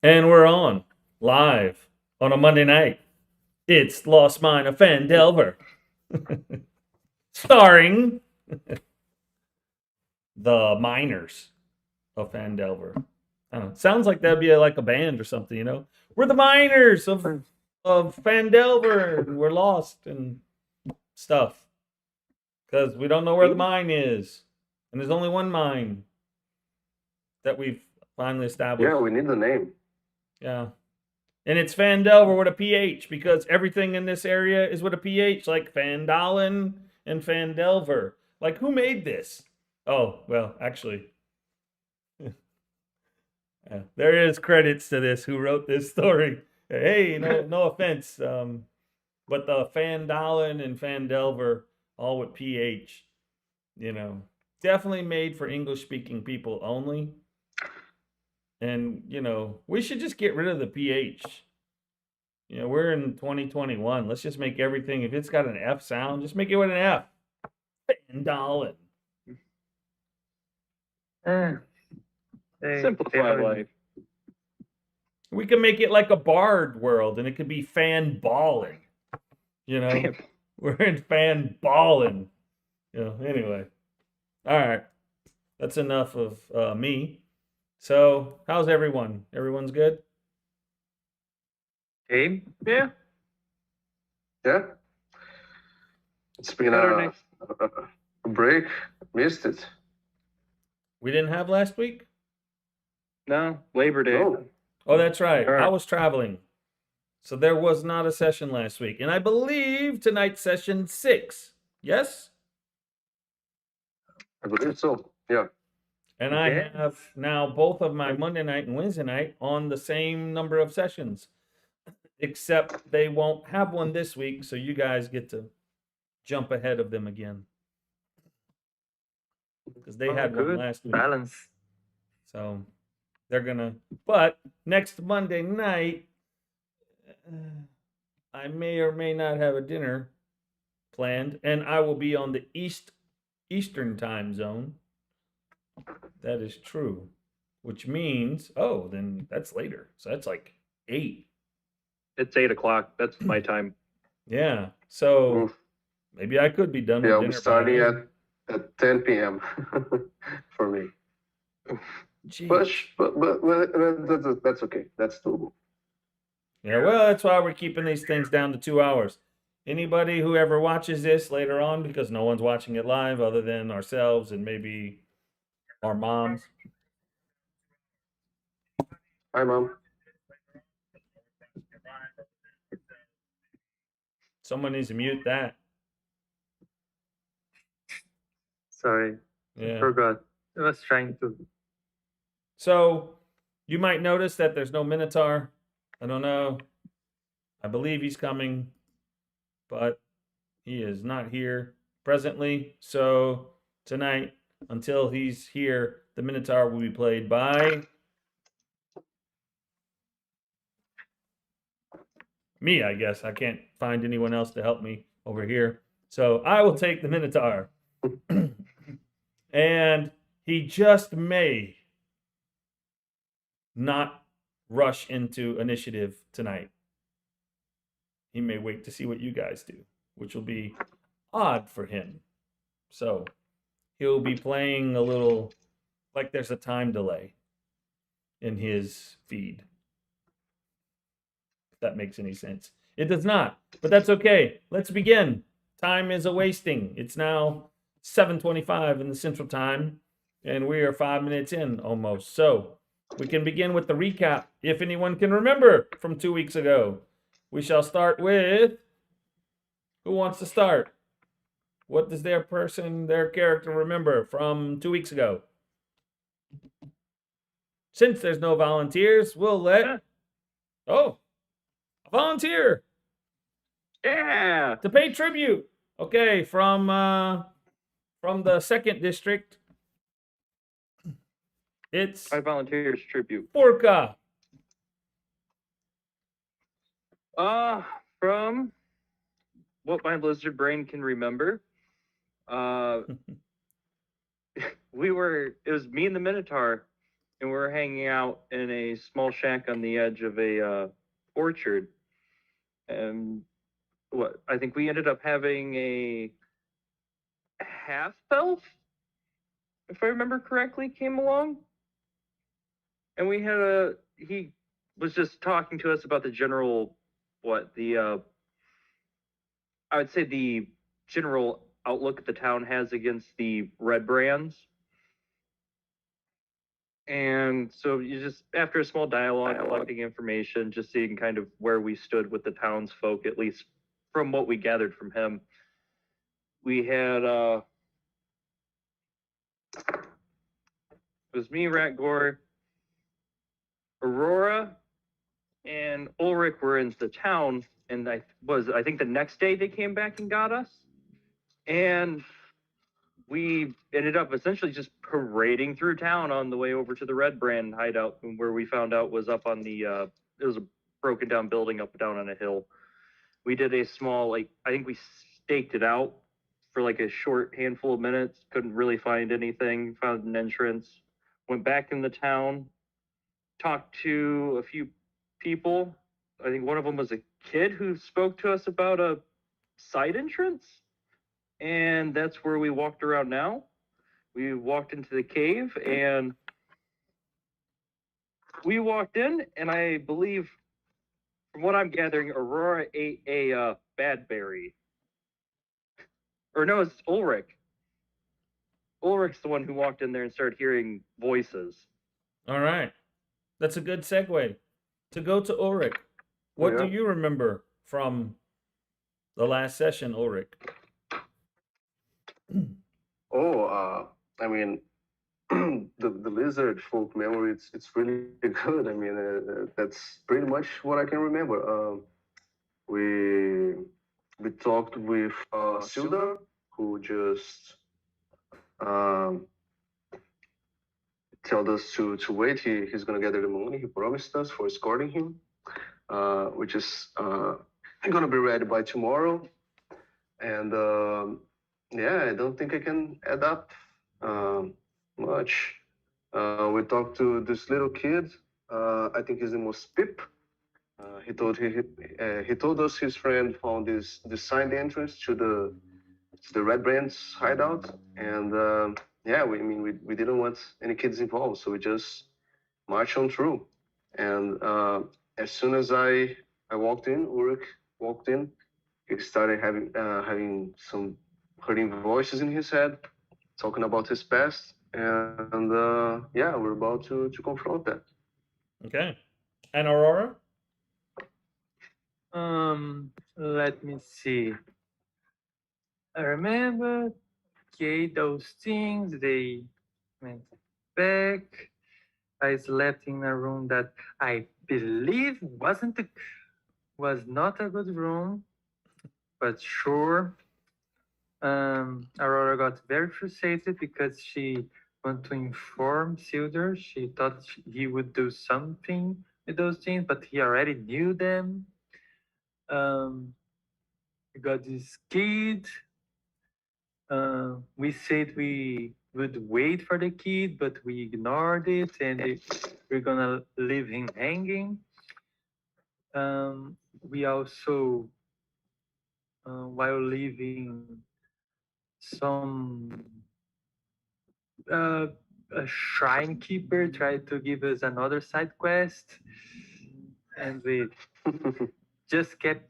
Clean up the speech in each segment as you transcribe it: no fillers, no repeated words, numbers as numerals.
And we're on live on a Monday night. It's Lost Mine of Phandelver, starring the miners of Phandelver. I don't know. Sounds like that'd be like a band or something, you know? We're the miners of Phandelver, and we're lost and stuff because we don't know where the mine is, and there's only one mine that we've finally established. Yeah, we need the name. Yeah. And it's Phandelver with a PH because everything in this area is with a PH, like Fandalen and Phandelver. Like, who made this? Oh, well, actually, there is credits to this. Who wrote this story? Hey, no offense, but the Fandalen and Phandelver, all with PH, definitely made for English-speaking people only. And we should just get rid of the PH. We're in 2021. Let's just make everything, if it's got an F sound, just make it with an F. Fandalen. Simplify life. We can make it like a bard world, and it could be fan balling. We're in fan balling. Anyway. All right. That's enough of me. So, how's everyone? Everyone's good? Gabe? Yeah. Yeah. It's been a break. Missed it. We didn't have last week? No, Labor Day. Oh, that's right. I was traveling. So there was not a session last week. And I believe tonight's session 6. Yes? I believe so. Yeah. And I have now both of my Monday night and Wednesday night on the same number of sessions. Except they won't have one this week, so you guys get to jump ahead of them again. Because they had one last week. Balance. So they're gonna. But next Monday night, I may or may not have a dinner planned, and I will be on the Eastern time zone. That is true, which means then that's later. So that's like 8. It's 8 o'clock. That's my time. Yeah. So maybe I could be done with dinner. I'll be starting at 10 p.m. for me. But that's okay. That's doable. Yeah, well, that's why we're keeping these things down to 2 hours. Anybody who ever watches this later on, because no one's watching it live other than ourselves and maybe our moms. Hi, Mom. Someone needs to mute that. Sorry. Yeah. I forgot. I was trying to. So you might notice that there's no Minotaur. I don't know. I believe he's coming, but he is not here presently. So tonight, until he's here, the Minotaur will be played by me, I guess. I can't find anyone else to help me over here. So I will take the Minotaur. And he just may not rush into initiative tonight. He may wait to see what you guys do, which will be odd for him. So he'll be playing a little like there's a time delay in his feed. If that makes any sense. It does not, but that's okay. Let's begin. Time is a wasting. It's now 7:25 in the Central Time, and we are 5 minutes in almost. So we can begin with the recap, if anyone can remember from 2 weeks ago. We shall start with, who wants to start? What does their character remember from 2 weeks ago? Since there's no volunteers, we'll let, a volunteer. Yeah. To pay tribute. Okay, from the 2nd district, it's 5 volunteers tribute. Furka. From what my lizard brain can remember, it was me and the Minotaur, and we're hanging out in a small shack on the edge of a orchard. And I think we ended up having a half elf, if I remember correctly, came along, and he was just talking to us about the general, I would say the general outlook the town has against the red brands. And so you just, after a small dialogue, collecting information, just seeing kind of where we stood with the townsfolk, at least from what we gathered from him, we had, it was me, Ratgore, Aurora, and Ulrich were in the town, and I think the next day they came back and got us. And we ended up essentially just parading through town on the way over to the Red Brand hideout, where we found out was up on the, it was a broken down building up down on a hill. We did a small, I think we staked it out for a short handful of minutes, couldn't really find anything, found an entrance, went back in the town, talked to a few people. I think one of them was a kid who spoke to us about a side entrance, and that's where we walked around now. We walked into the cave, and we walked in, and I believe, from what I'm gathering, Aurora ate a bad berry. Or no, it's Ulrich. Ulrich's the one who walked in there and started hearing voices. All right. That's a good segue to go to Ulrich. What do you remember from the last session, Ulrich? I mean, the lizard folk memory, it's really good. I mean, that's pretty much what I can remember. We talked with Sildar, who just told us to wait. He's gonna gather the money. He promised us for escorting him, which is gonna be ready by tomorrow. And yeah, I don't think I can add up much. We talked to this little kid. I think his name was Pip. He told us his friend found this side entrance to the Red Brand's hideout, and yeah, we didn't want any kids involved, so we just marched on through. And as soon as I walked in, Ulrich walked in. He started having some hurting voices in his head, talking about his past, and yeah, we're about to confront that. Okay. And Aurora? Let me see. I remember, okay, those things, they went back. I slept in a room that I believe was not a good room, but sure. Aurora got very frustrated because she wanted to inform Silder. She thought he would do something with those things, but he already knew them. We got this kid. We said we would wait for the kid, but we ignored it, and we're gonna leave him hanging. We also, while leaving, some a shrine keeper tried to give us another side quest, and we just kept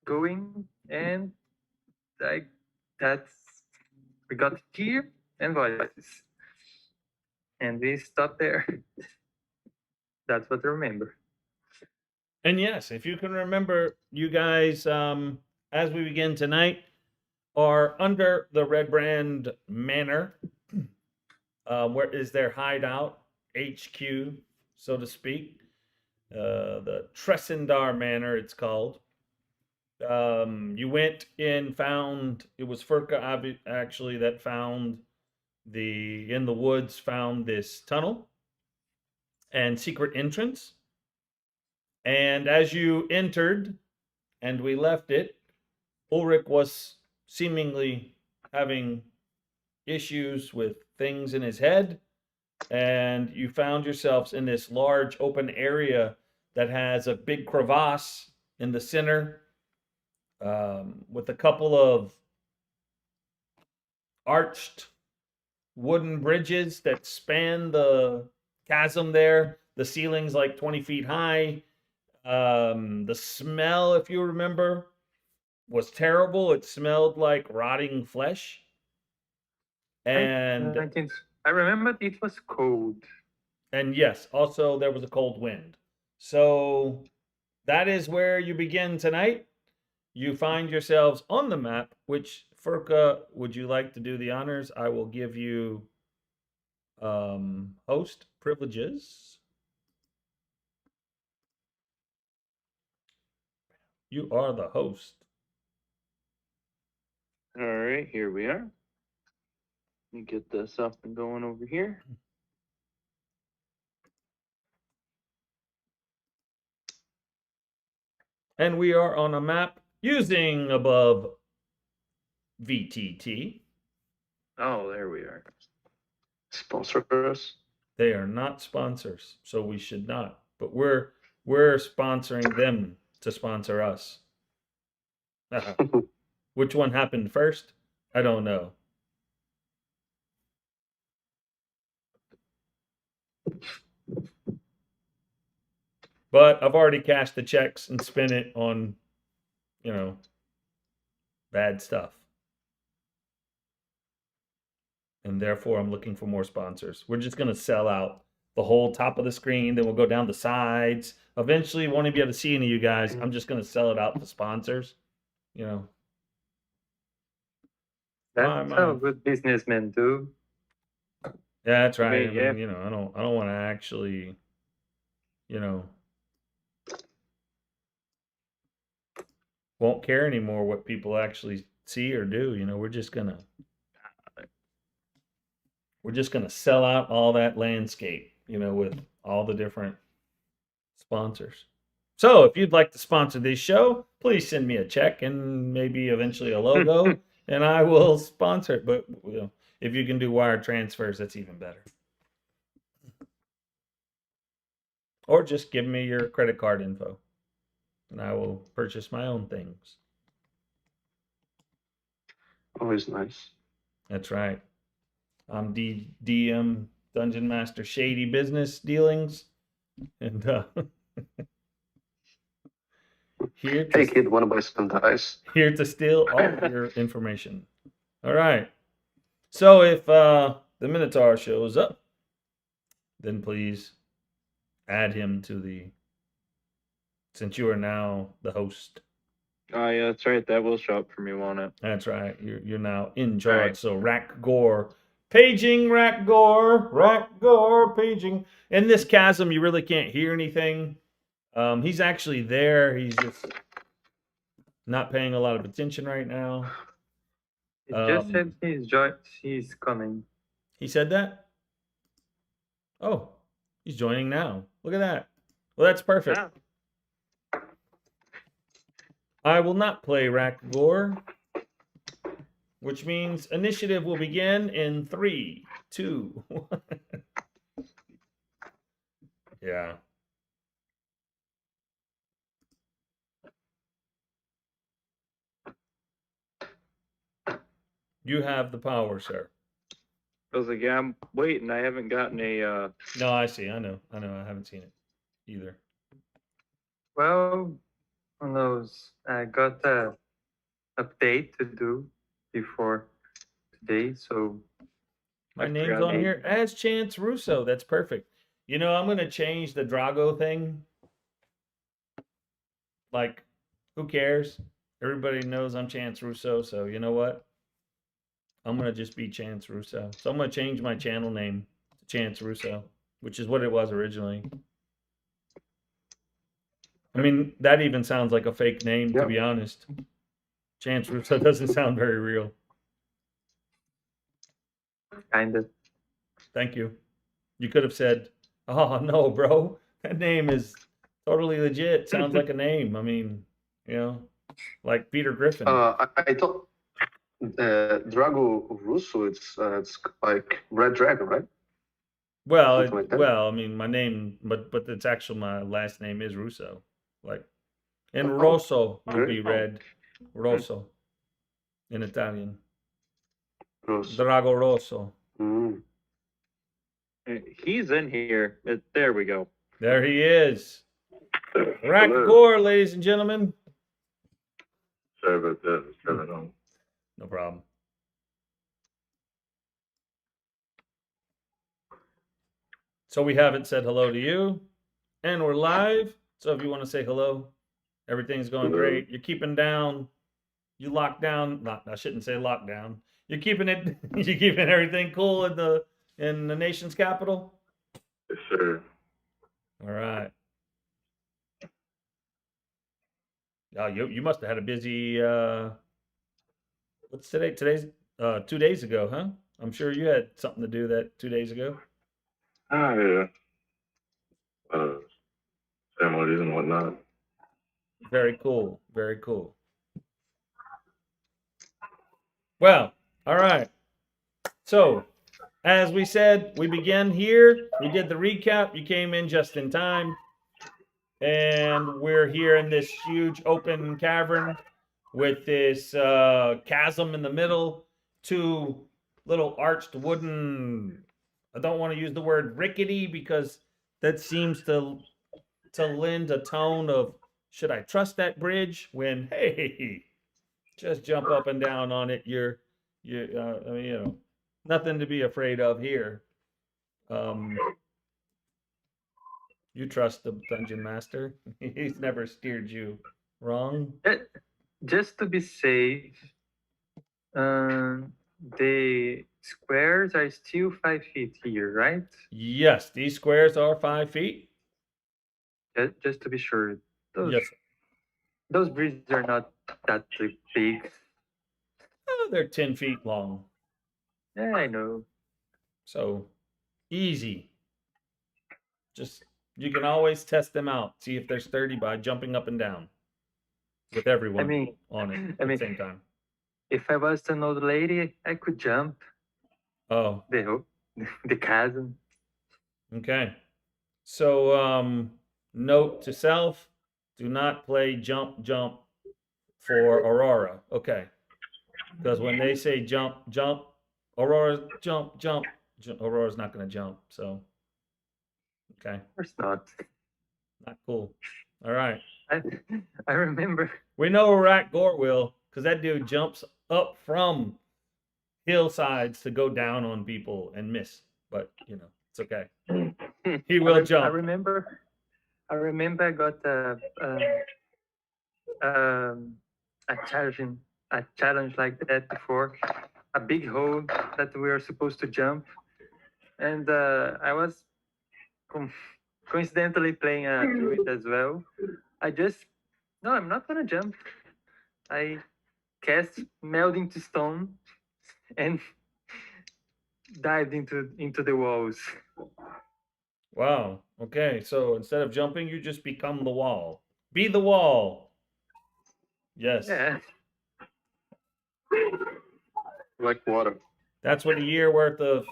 going, and we got gear and voices, and we stopped there. That's what I remember. And yes, if you can remember, you guys, as we begin tonight, are under the Red Brand Manor. Where is their hideout, HQ, so to speak? The Tressendar Manor, it's called. You went in, found, it was Furka actually that found in the woods, found this tunnel and secret entrance. And as you entered and we left it, Ulrich was seemingly having issues with things in his head. and you found yourselves in this large open area that has a big crevasse in the center, with a couple of arched wooden bridges that span the chasm there. The ceiling's like 20 feet high. The smell, if you remember, was terrible. It smelled like rotting flesh. And I remember it was cold. yes, also there was a cold wind. So that is where you begin tonight. You find yourselves on the map, which Furka, would you like to do the honors? I will give you host privileges. You are the host. All right, here we are. Let me get this up and going over here. And we are on a map using above VTT. Oh, there we are. Sponsor us. They are not sponsors, so we should not. But we're sponsoring them to sponsor us. Which one happened first? I don't know. But I've already cashed the checks and spent it on, bad stuff. And therefore, I'm looking for more sponsors. We're just going to sell out the whole top of the screen. Then we'll go down the sides. Eventually, won't be able to see any of you guys. I'm just going to sell it out to sponsors. That's how good businessmen do. Yeah, that's right. Yeah. I don't want to actually, won't care anymore what people actually see or do. We're just gonna sell out all that landscape, with all the different sponsors. So if you'd like to sponsor this show, please send me a check and maybe eventually a logo, and I will sponsor it. But if you can do wire transfers, that's even better. Or just give me your credit card info, and I will purchase my own things. Always nice. That's right. I'm DM Dungeon Master Shady Business Dealings, and here to Hey kid, wanna buy some dice? here to steal all of your information. All right. So if the Minotaur shows up, then please add him to since you are now the host. Oh yeah, that's right. That will show up for me, won't it? That's right. You're now in charge. Right. So Rack Gore, paging Rack Gore, paging. In this chasm, you really can't hear anything. He's actually there. He's just not paying a lot of attention right now. He just said he's coming. He said that? Oh, he's joining now. Look at that. Well, that's perfect. Yeah. I will not play Rack Gore, which means initiative will begin in 3, 2, 1. Yeah. You have the power, sir. I was like, yeah, I'm waiting. I haven't gotten a. No, I see. I know. I haven't seen it either. Well, who knows? I got a update to do before today, so My name's on here as Chance Russo. That's perfect. I'm going to change the Drago thing. Like, who cares? Everybody knows I'm Chance Russo, so you know what? I'm going to just be Chance Russo. So I'm going to change my channel name to Chance Russo, which is what it was originally. I mean, that even sounds like a fake name, to be honest. Chance Russo doesn't sound very real. kind of. Thank you. You could have said, "Oh no, bro, that name is totally legit. Sounds like a name." I mean, like Peter Griffin. I thought Drago Russo. It's like Red Dragon, right? Well, something like that. well, I mean, my name, but it's actually my last name is Russo. Like, and Oh, Rosso would really? be red. Rosso in Italian. Gross. Drago Rosso. Mm. He's in here. There we go. There he is. Rack Hello. Gore, ladies and gentlemen. Sorry about that. It's coming on. No problem. So we haven't said hello to you, and we're live. So if you want to say hello, everything's going Hello. great. You're keeping down. You locked down. Not, I shouldn't say lockdown. You're keeping it. You're keeping everything cool in the nation's capital. Yes, sir. All right. Oh, you must have had a busy. What's today? Today's 2 days ago, huh? I'm sure you had something to do that 2 days ago. Ah, yeah. Ceremonies and whatnot. Very cool. Very cool. Well, all right. So, as we said, we begin here. We did the recap. You came in just in time. And we're here in this huge open cavern with this chasm in the middle, two little arched wooden. I don't want to use the word rickety because that seems to lend a tone of should I trust that bridge when hey, just jump up and down on it. I mean, nothing to be afraid of here. You trust the dungeon master. He's never steered you wrong. Just to be safe, the squares are still 5 feet here, right? Yes, these squares are 5 feet. Just to be sure. Those Yes. those bridges are not that big. Oh, they're 10 feet long. Yeah, I know. So easy. Just you can always test them out. See if they're sturdy by jumping up and down with everyone on it at the same time. if I was an old lady, I could jump Oh, the chasm. okay. So note to self, do not play jump jump for Aurora. Okay. Because when they say jump, jump, Aurora's jump, jump, Aurora's not going to jump. So, okay. Of course not. Not cool. All right. I remember. We know Rack Gore will because that dude jumps up from hillsides to go down on people and miss. But, it's okay. He will jump. I remember I got a challenge like that before. A big hole that we were supposed to jump, and I was coincidentally playing a druid as well. No, I'm not gonna jump. I cast meld into stone and dived into the walls. Wow. Okay. So instead of jumping, you just become the wall. Be the wall. Yes. Yeah. Like water. That's what a year worth of,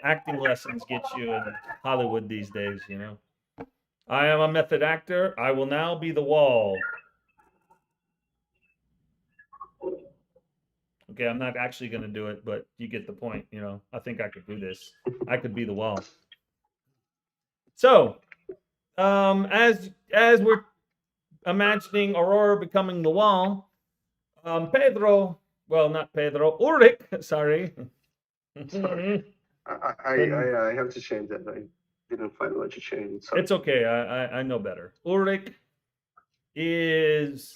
acting lessons get you in Hollywood these days, I am a method actor. I will now be the wall. Okay, I'm not actually going to do it, but you get the point, I think I could do this. I could be the wall. So, as we're imagining Aurora becoming the wall, Pedro, well, not Pedro, Ulrich, sorry. I have to change that. I didn't find what to change it. It's okay. I know better. Ulrich is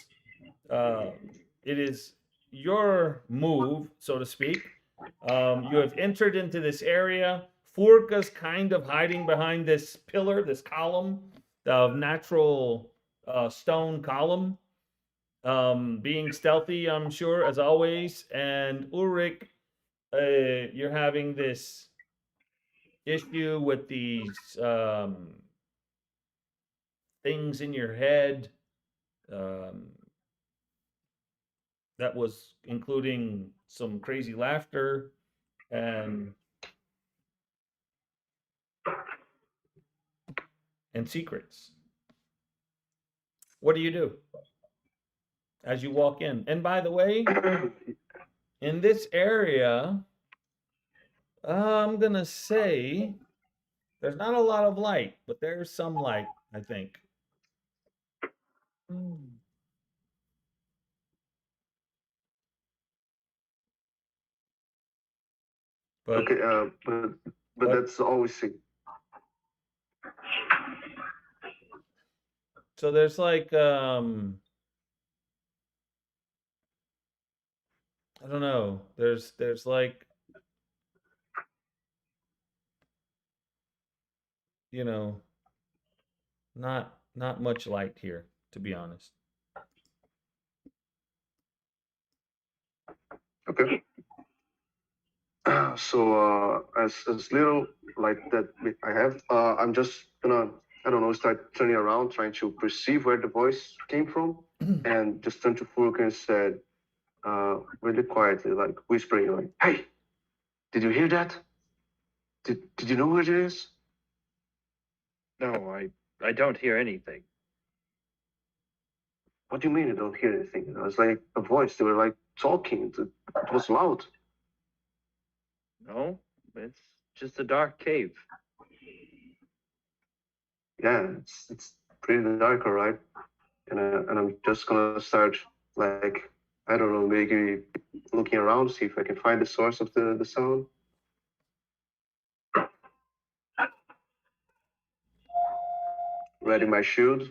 it is your move, so to speak. You have entered into this area. Furka's kind of hiding behind this pillar, this column of natural stone column. Being stealthy, I'm sure, as always. And Ulrich, you're having this issue with these things in your head. That was including some crazy laughter and and secrets. What do you do as you walk in? And by the way, in this area, I'm going to say there's not a lot of light, but there's some light, I think. But Okay, but what? that's all we see. So there's like I don't know. There's like, you know, not much light here, to be honest. Okay. So as little like that I have, I'm just gonna, I don't know, start turning around, trying to perceive where the voice came from, and just turn to Furka and said, really quietly, like whispering, like, "Hey, did you hear that? Did you know what it is?" No, I don't hear anything. What do you mean you don't hear anything? It was like a voice. They were like talking. It was loud. No, it's just a dark cave. Yeah, it's pretty dark, all right. And I'm just gonna start, like, I don't know, maybe looking around, see if I can find the source of the sound. Ready my shield.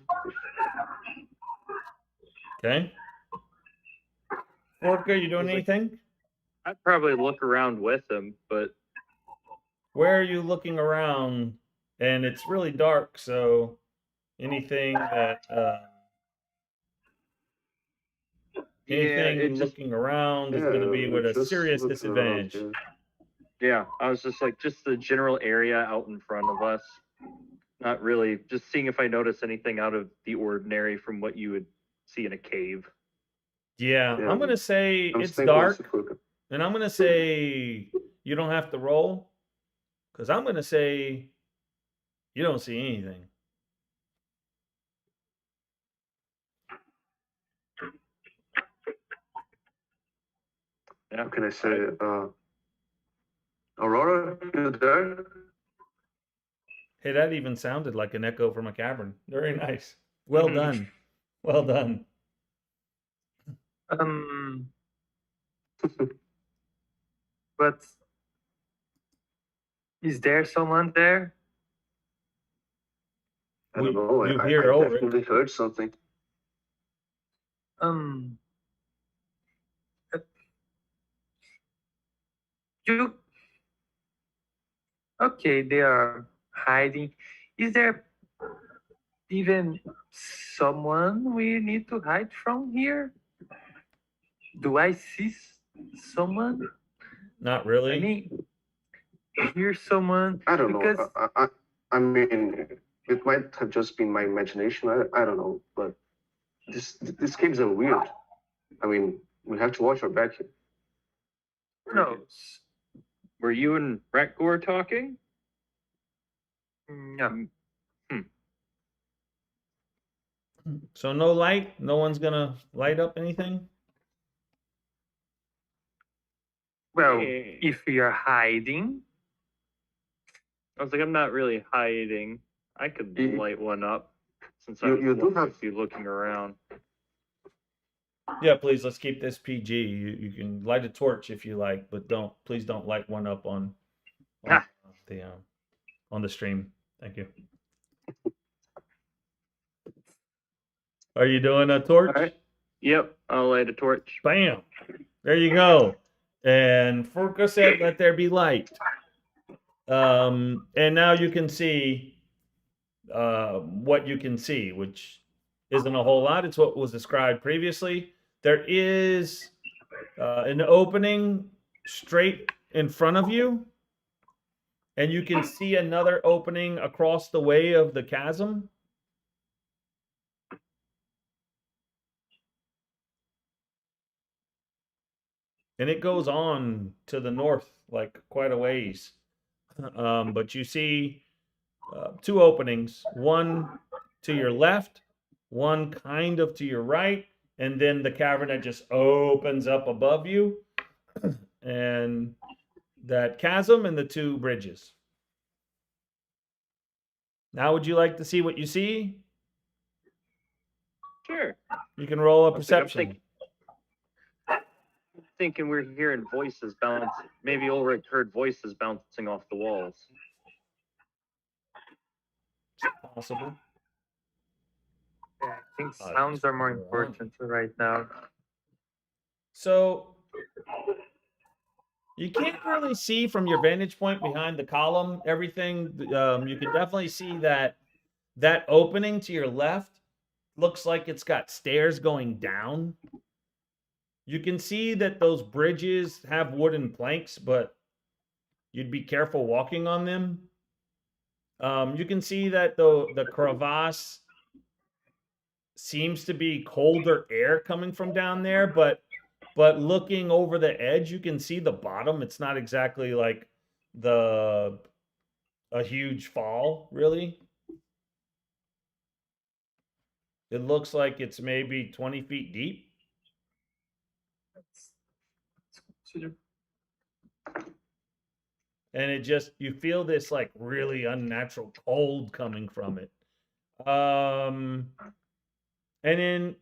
Okay. Orca, you doing Like- anything? I'd probably look around with him, but Where are you looking around? And it's really dark, so anything that anything looking around is going to be with a just serious looking around disadvantage. here. yeah, I was just like just the general area out in front of us. Not really, just seeing if I notice anything out of the ordinary from what you would see in a cave. Yeah, Yeah, I'm going to say I'm it's staying close to dark, Furka. and I'm going to say you don't have to roll, because I'm going to say you don't see anything. Yeah. What can I say? Aurora, you there? Hey, that even sounded like an echo from a cavern. Very nice. Well done. Well done. But is there someone there? I don't know. You I hear Ulrich. definitely heard something. Um, you okay? They are hiding. Is there even someone we need to hide from here? Do I see someone? Not really. I mean, hear someone I don't know. because I mean, it might have just been my imagination. I don't know, but these caves are weird. I mean, we have to watch our back here. no. Were you and Ratgore talking? No. So no light? No one's going to light up anything? Well, Yeah. if we are hiding, I was like, I'm not really hiding. I could You- light one up since you- I'm you do going to have- be looking around. Yeah, please, let's keep this PG. You can light a torch if you like, but please don't light one up on Ah. the on the stream. Thank you. Are you doing a torch? All right. Yep, I'll light a torch. Bam. There you go. And Furka said, "Let there be light." And now you can see what you can see, which isn't a whole lot. It's what was described previously. There is an opening straight in front of you, and you can see another opening across the way of the chasm. And it goes on to the north, like quite a ways. But you see two openings, one to your left, one kind of to your right, and then the cavern that just opens up above you, and that chasm and the two bridges. Now, would you like to see what you see? Sure. You can roll a I'm perception. thinking we're hearing voices bouncing. Maybe Ulrich heard voices bouncing off the walls. Possible. Yeah, I think Oh, sounds are more you're on. important right now. So you can't really see from your vantage point behind the column everything. You can definitely see that that opening to your left looks like it's got stairs going down. You can see that those bridges have wooden planks, but you'd be careful walking on them. You can see that the crevasse seems to be colder air coming from down there, but looking over the edge, you can see the bottom. It's not exactly like the a huge fall, really. It looks like it's maybe 20 feet deep. Let's consider. And it just, you feel this like really unnatural cold coming from it. And then,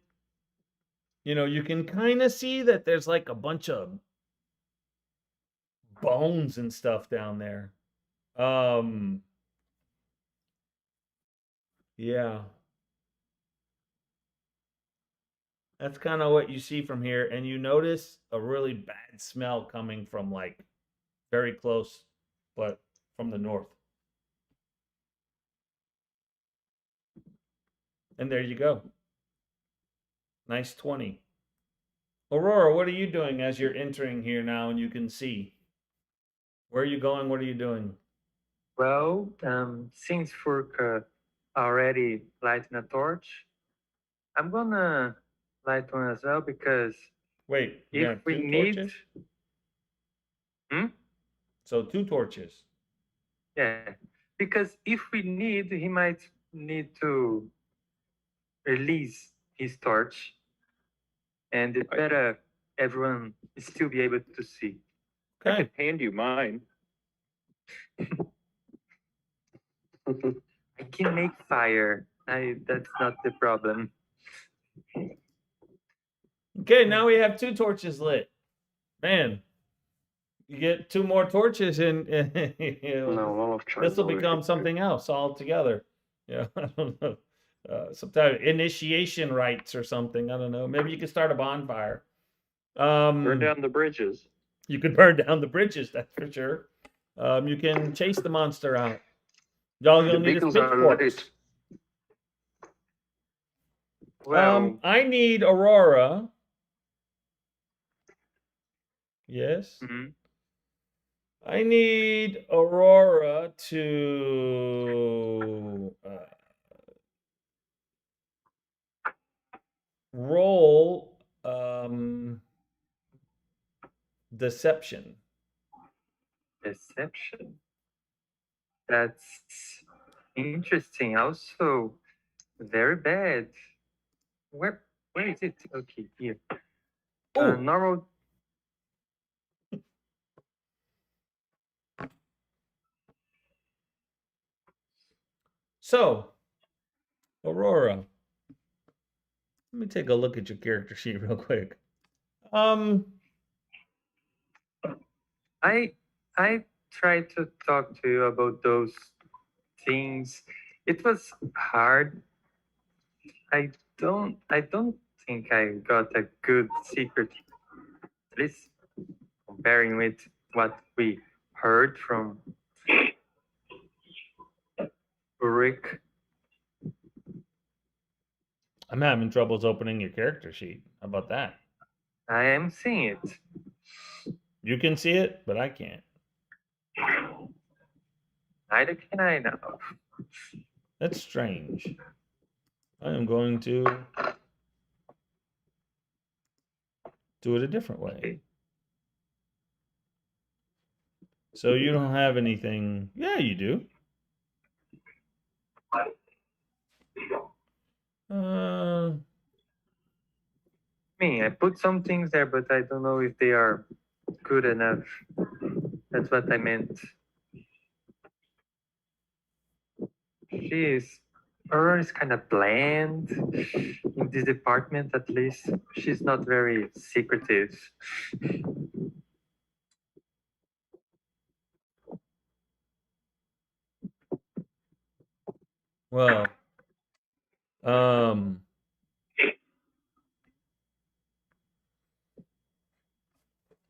you can kind of see that there's like a bunch of bones and stuff down there. Yeah. That's kind of what you see from here. And you notice a really bad smell coming from like very close, but from the north. And there you go. Nice 20. Aurora, what are you doing as you're entering here now and you can see? Where are you going? What are you doing? Well, since Furka already lighting a torch, I'm gonna light one as well because Wait, you if have we two need, torches? hmm? So 2 torches. Yeah, because if we need, he might need to release his torch, and it better everyone still be able to see. I Okay. could hand you mine. I can make fire. That's not the problem. Okay, now we have 2 torches lit. Man, you get 2 more torches and No, one of this will over become here. something else altogether. Yeah, I don't know. Some type of initiation rites or something. I don't know. Maybe you could start a bonfire. Burn down the bridges. You could burn down the bridges, that's for sure. You can chase the monster out. Y'all The gonna need is beacons are pitchforks. lit. Well, I need Aurora. Yes. mhm. I need Aurora to roll deception. Deception. That's interesting. Also, very bad. Where is it? Okay, here. Ooh. Normal. So, Aurora, let me take a look at your character sheet real quick. I tried to talk to you about those things. It was hard. I don't think I got a good secret. At least comparing with what we heard from Ulrich. I'm having troubles opening your character sheet. How about that? I am seeing it. You can see it, but I can't. Neither can I now. That's strange. I am going to do it a different way. So you don't have anything. Yeah, you do. I put some things there, but I don't know if they are good enough. That's what I meant. Aurora is kind of bland in this department, at least. She's not very secretive. Well, um,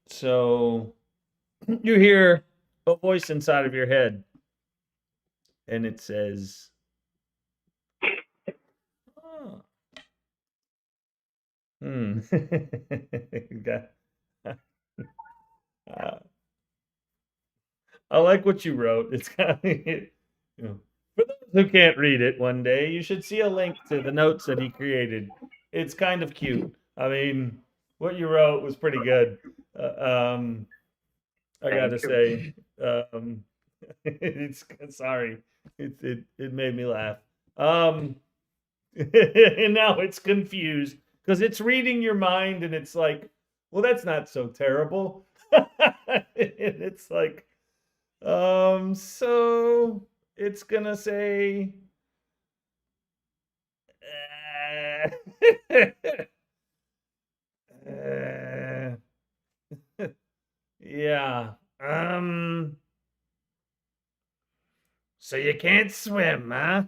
so you hear a voice inside of your head, and it says, oh, Got- uh, I like what you wrote. It's kind of, for those who can't read it one day, you should see a link to the notes that he created. It's kind of cute. I mean, what you wrote was pretty good. I got to Thank you. say, um, it's sorry, it made me laugh. And now it's confused because it's reading your mind, and it's like, well, that's not so terrible. And it's like, so it's gonna say, uh, yeah, so you can't swim, huh?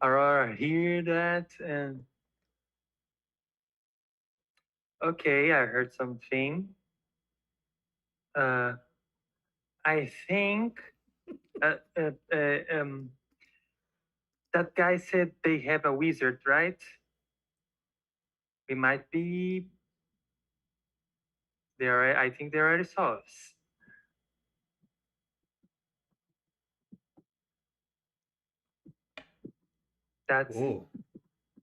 Aurora hear that and okay, I heard something. I think uh, uh, uh, um, that guy said they have a wizard, right? We might be there. I think they already saw us. That's Ooh.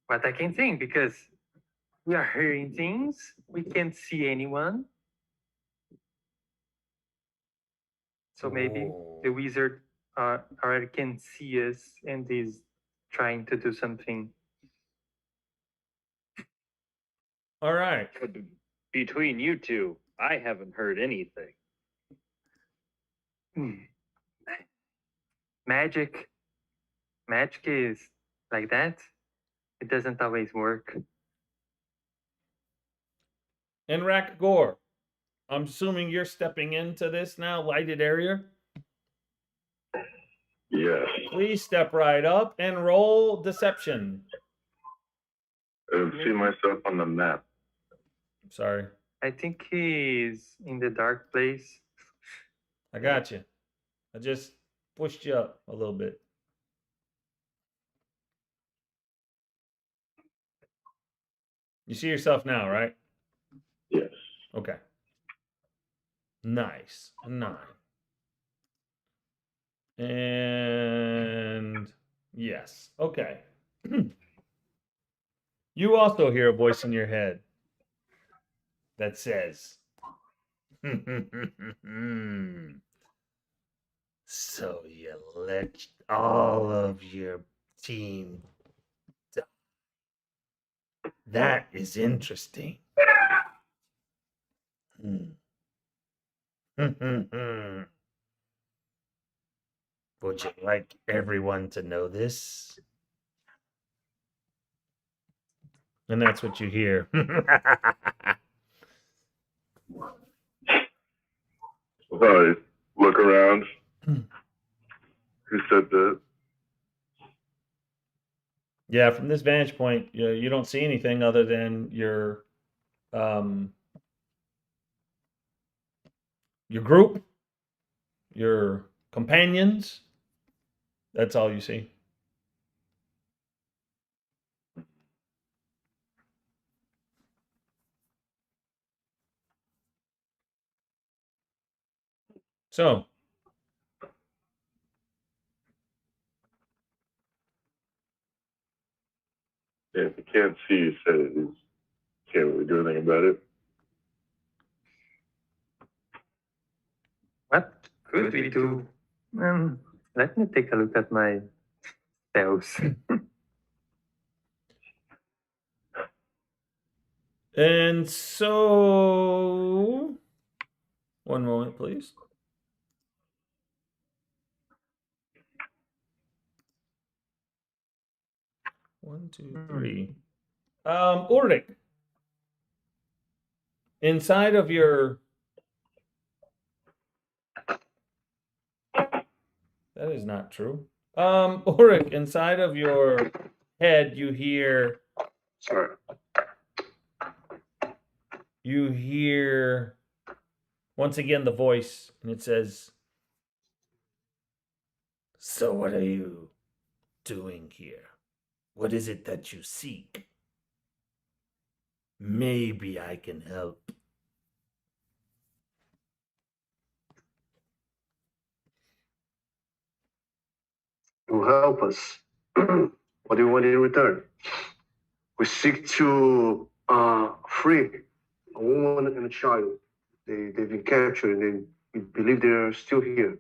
what I can think because we are hearing things. We can't see anyone. So maybe the wizard already can see us and is trying to do something. All right. But between you two, I haven't heard anything. Magic. Magic is like that. It doesn't always work. And Rack Gore, I'm assuming you're stepping into this now, lighted area. Yes. Please step right up and roll deception. I see myself on the map. Sorry, I think he's in the dark place. I got you. I just pushed you up a little bit. You see yourself now, right? Yes. Okay. Nice. 9. And yes. Okay. You also hear a voice in your head that says, so you let all of your team die. That is interesting. Would you like everyone to know this? And that's what you hear. So I look around. Who said that? Yeah, from this vantage point, you don't see anything other than um, your group, your companions. That's all you see. So, Yeah, if you can't see, you said it. You can't really do anything about it. Could be too. Let me take a look at my spells. And so, one moment, please. One, two, three. Ulrich, inside of your. That is not true. Ulrich, inside of your head, you hear. Sorry. You hear once again the voice, and it says, "So what are you doing here? What is it that you seek? Maybe I can help." You help us. What do you want in return? We seek to free a woman and a child. They've been captured and we believe they're still here.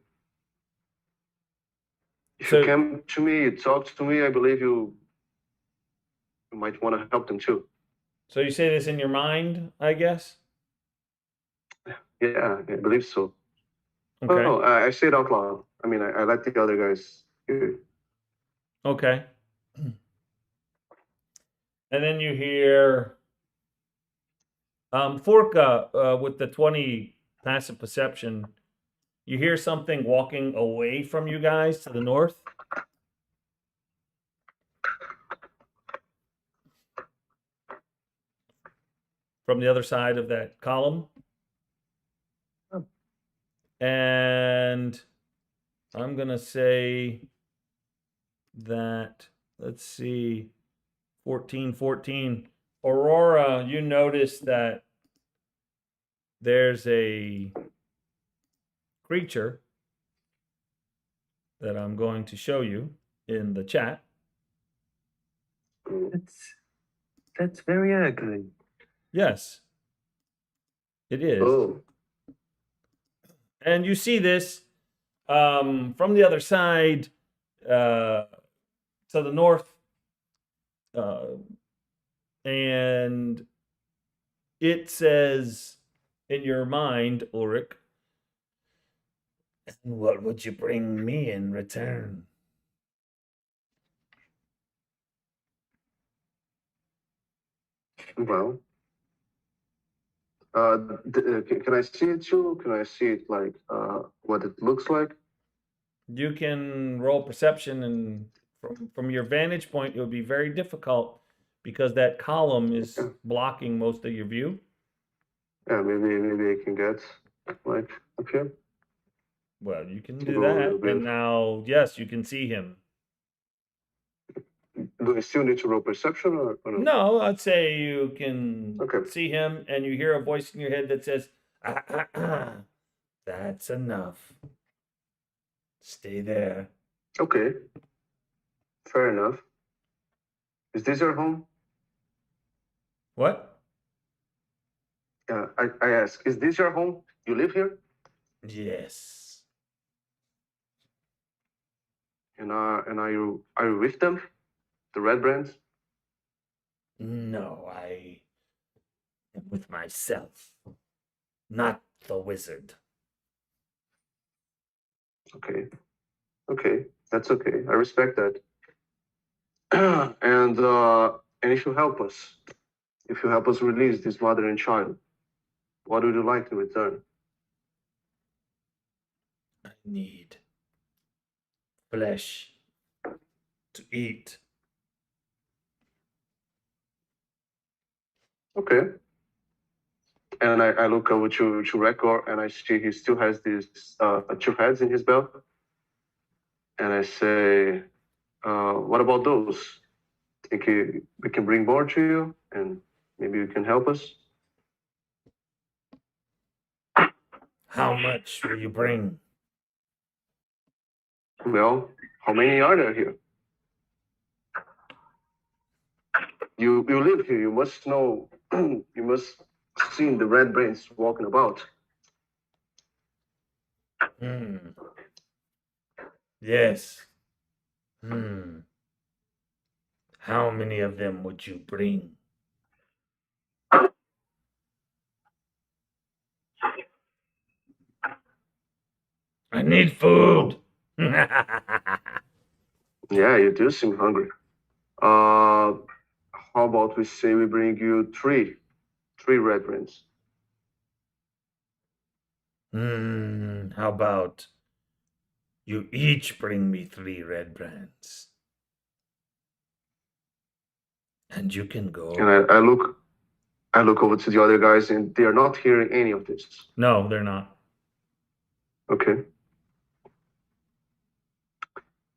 If So- you come to me, you talk to me, I believe you might want to help them too. So you say this in your mind, I guess? Yeah, I believe so. Okay. Oh, I say it out loud. I mean, I let the other guys hear it. Okay. And then you hear Forka with the 20 passive perception. You hear something walking away from you guys to the north. From the other side of that column. Oh. And I'm going to say that, let's see, 14. Aurora, you notice that there's a creature that I'm going to show you in the chat. That's very ugly. Yes, it is. Oh, And you see this from the other side to the north. And it says in your mind, Ulrich, what would you bring me in return? well. Can I see it too? Can I see it like what it looks like? You can roll perception, and from your vantage point, it would be very difficult because that column is blocking most of your view. Yeah, maybe I can get like up here. Well, you can To do go a little that, bit. and now, yes, you can see him. Do I still need to roll perception or no? No, I'd say you can Okay. see him, and you hear a voice in your head that says, "That's enough. Stay there." Okay. Fair enough. Is this your home? What? I ask, is this your home? You live here? Yes. And are you with them? The Red Brands? No, I am with myself, not the wizard. Okay. Okay. That's okay. I respect that. and if you help us, release this mother and child, what would you like in return? I need flesh to eat. Okay. And I look over to Rekor and I see he still has these 2 heads in his belt. And I say, what about those? Think we can bring more to you and maybe you can help us? How much will you bring? Well, how many are there here? You live here, you must know, you must seen the Red Brains walking about. Hmm. Yes. Hmm. How many of them would you bring? I need food. Yeah, you do seem hungry. How about we say we bring you three red rings? How about you each bring me 3 red brands? And you can go. And I look over to the other guys, and they are not hearing any of this. No, they're not. Okay.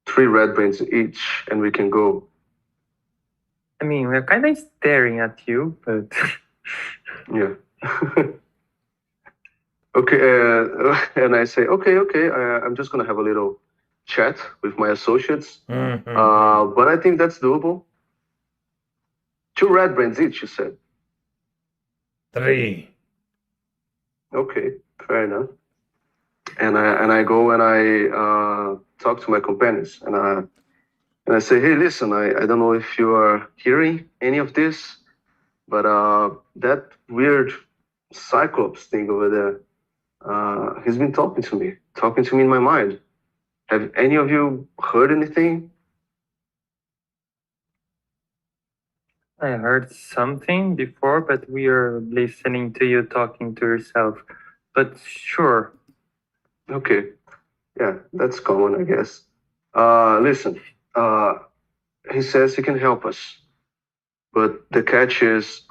3 red brains each, and we can go. I mean, we're kind of staring at you, but Yeah. Okay. And I say, okay. I'm just gonna have a little chat with my associates. But I think that's doable. 2 red brains each, you said. 3. Okay, fair enough. And I go and I talk to my companions, and I say, hey, listen, I don't know if you are hearing any of this, but that weird Cyclops thing over there, he's been talking to me in my mind. Have any of you heard anything? I heard something before, but we are listening to you talking to yourself. But sure, Okay, yeah, that's common, I guess. Listen, he says he can help us, but the catch is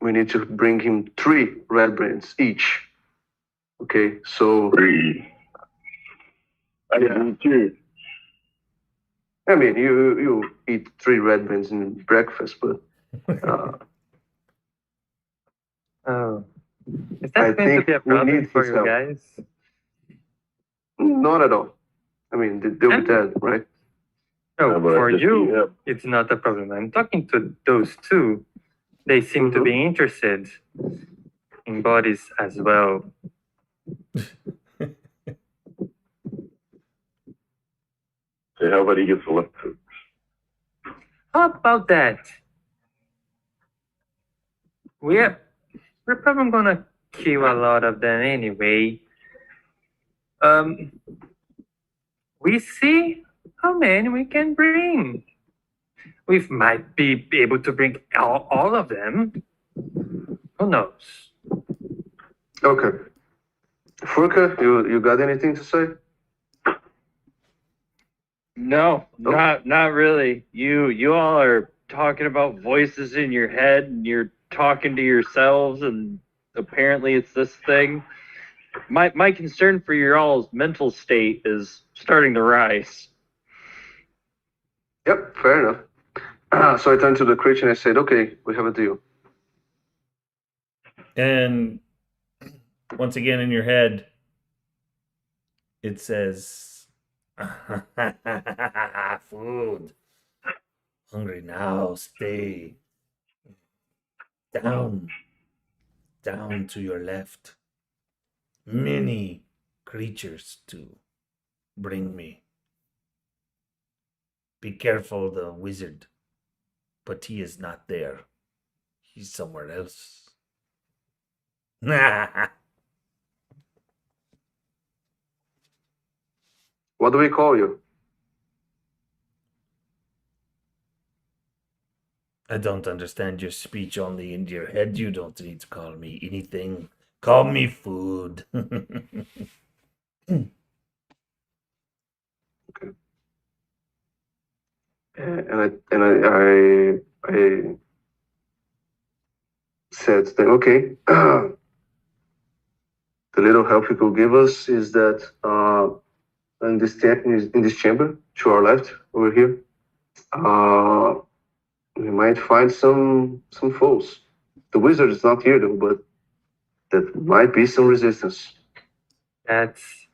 we need to bring him 3 red brands each. Okay, so 3. I Yeah. need 2. I mean, you eat 3 red beans in breakfast, but oh, is I that going to think be a we problem need for his you help. guys? Not at all. I mean, they'll be dead, right? No, but for just you, eat up. it's not a problem. I'm talking to those two. They seem to be interested in bodies as well. So how about he gets left food? How about that? We're probably gonna kill a lot of them anyway. Um, we see how many we can bring. We might be able to bring all of them. Who knows? Okay. Furka, you got anything to say? No, not really. You all are talking about voices in your head, and you're talking to yourselves, and apparently it's this thing. My concern for your all's mental state is starting to rise. Yep, fair enough. So I turned to the creature and I said, okay, we have a deal. And once again in your head, it says, food. Hungry now, stay down, down to your left. Many creatures to bring me. Be careful, the wizard, but he is not there. He's somewhere else. What do we call you? I don't understand your speech only in your head. You don't need to call me anything. Call me food. And I said, then, okay, the little help you could give us is that in this chamber to our left over here, we might find some foes. The wizard is not here though, but there might be some resistance. That's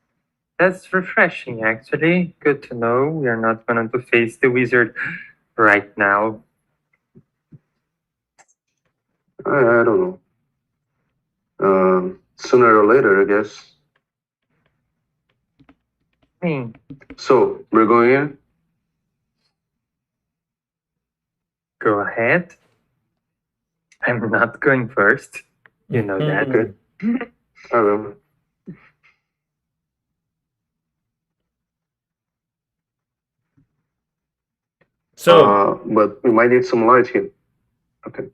refreshing, actually. Good to know. We are not going to face the wizard right now. I don't know. Sooner or later, I guess. I mean, So we're going in. go ahead. I'm not going first. You know that. Okay. I will. So But we might need some light here. Okay.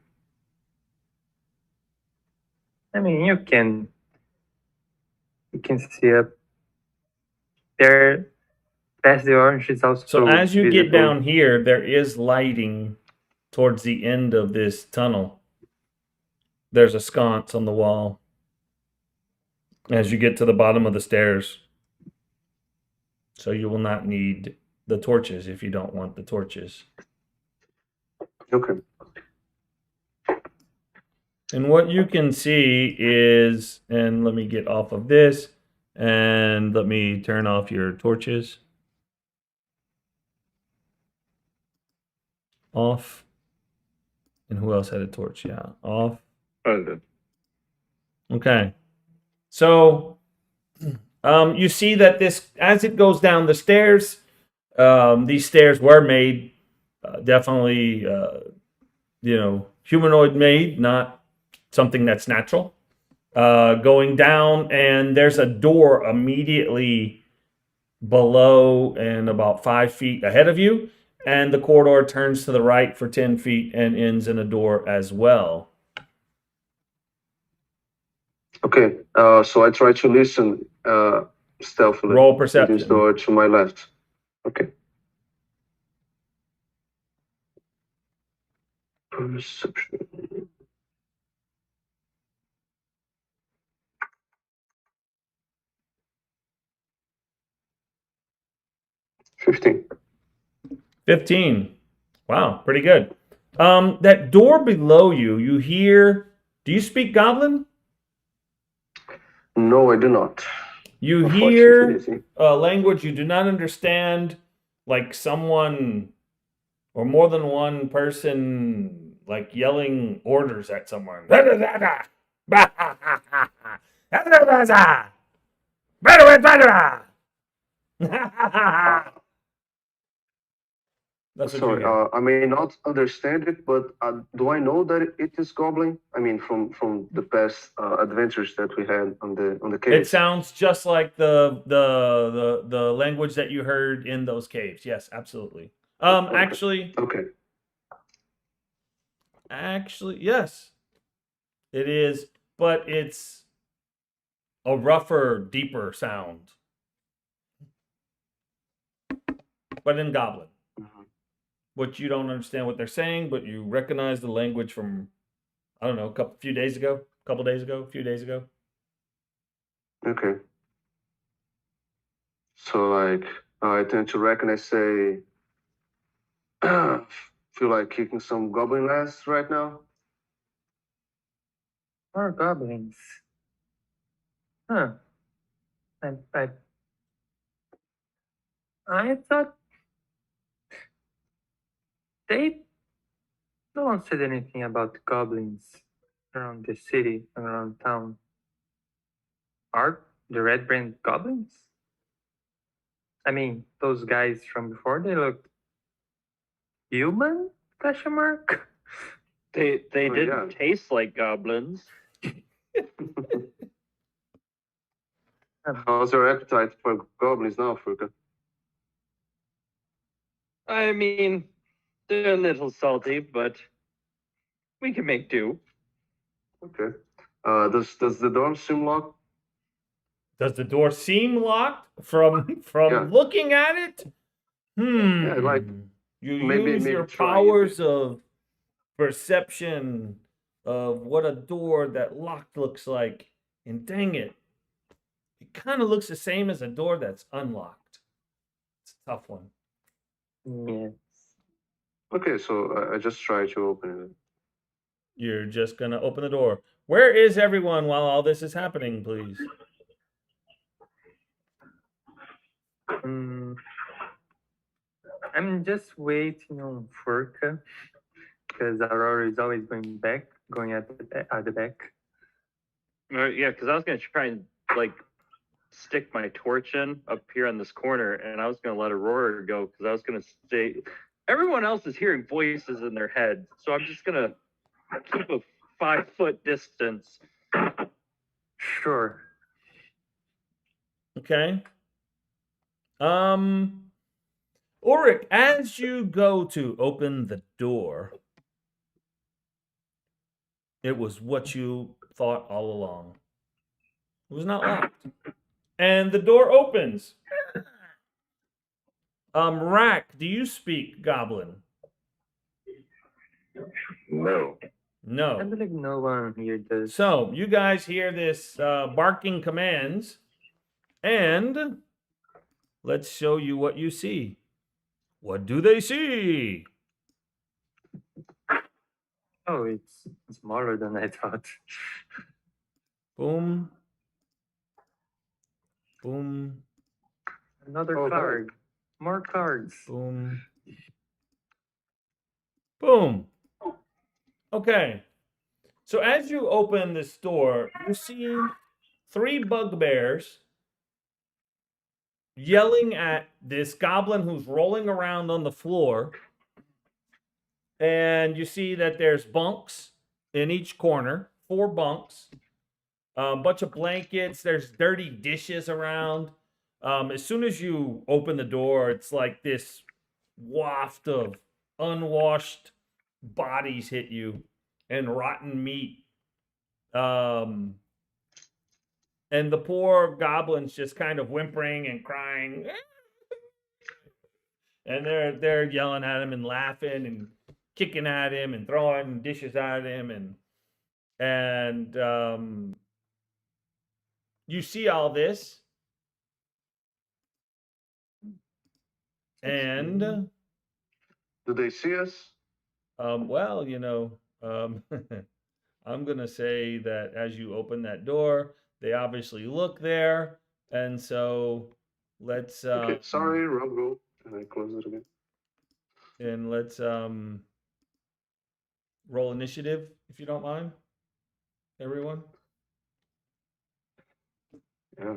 I mean, you can see up there. Past the orange is also so as you get visible. down here, there is lighting towards the end of this tunnel. There's a sconce on the wall as you get to the bottom of the stairs. So you will not need the torches if you don't want the torches. Okay. And what you can see is, and let me get off of this, and let me turn off your torches. Off. And who else had a torch? Yeah, off. Okay. So you see that this, as it goes down the stairs, these stairs were made definitely, humanoid made, not something that's natural. Going down, and there's a door immediately below and about 5 feet ahead of you. And the corridor turns to the right for 10 feet and ends in a door as well. Okay. So I try to listen stealthily. Roll in perception. this door to my left. Okay. Perception. $15. 15. Wow, pretty good. That door below you, you hear. Do you speak Goblin? No, I do not. You Unfortunately, hear a language you do not understand, like someone or more than one person like yelling orders at someone. That's what sorry, you hear. I may not understand it, but do I know that it is goblin? I mean, from the past adventures that we had on the cave. It sounds just like the language that you heard in those caves. Yes, absolutely. Okay. Okay. Actually, yes, it is, but it's a rougher, deeper sound. But in Goblin, which you don't understand what they're saying, but you recognize the language from, I don't know, a few days ago. Okay. So like, I tend to reckon. I say, feel like kicking some goblin ass right now. More goblins. Huh. I thought they no one said anything about goblins around the city, around town. Are the red brain goblins? I mean, those guys from before, they looked human? Question mark. They Oh, didn't yeah. taste like goblins. How's your appetite for goblins now, Fruka? I mean, they're a little salty, but we can make do. Okay. Does the door seem locked? Does the door seem locked from Yeah. looking at it? Yeah, like You maybe use your try it. powers of perception of what a door that locked looks like, and dang it, it kind of looks the same as a door that's unlocked. It's a tough one. Yes. Okay, so I just try to open it. You're just gonna open the door. Where is everyone while all this is happening, please? I'm just waiting on Furka because Aurora is always going at the back. Yeah, because I was gonna try and like stick my torch in up here on this corner, and I was gonna let Aurora go because I was gonna say everyone else is hearing voices in their head, so I'm just gonna keep a 5-foot distance. Sure. Okay. Ulrich, as you go to open the door, it was what you thought all along. It was not locked. And the door opens. Rack, do you speak Goblin? No. I No. believe no one here does. So you guys hear this barking commands, and let's show you what you see. What do they see? Oh, it's smaller than I thought. Boom. Boom. Another Oh, hi. card. More cards. Boom. Boom. Okay. So as you open this door, you see 3 bugbears yelling at this goblin who's rolling around on the floor. And you see that there's bunks in each corner, 4 bunks, a bunch of blankets. There's dirty dishes around. As soon as you open the door, it's like this waft of unwashed bodies hit you and rotten meat. And the poor goblin's just kind of whimpering and crying. And they're yelling at him and laughing and kicking at him and throwing dishes at him, and you see all this, and Do they see us? well, I'm gonna say that as you open that door, they obviously look there, and so let's Okay, sorry, Rob, go. And I close it again. and let's roll initiative if you don't mind, everyone. Yeah.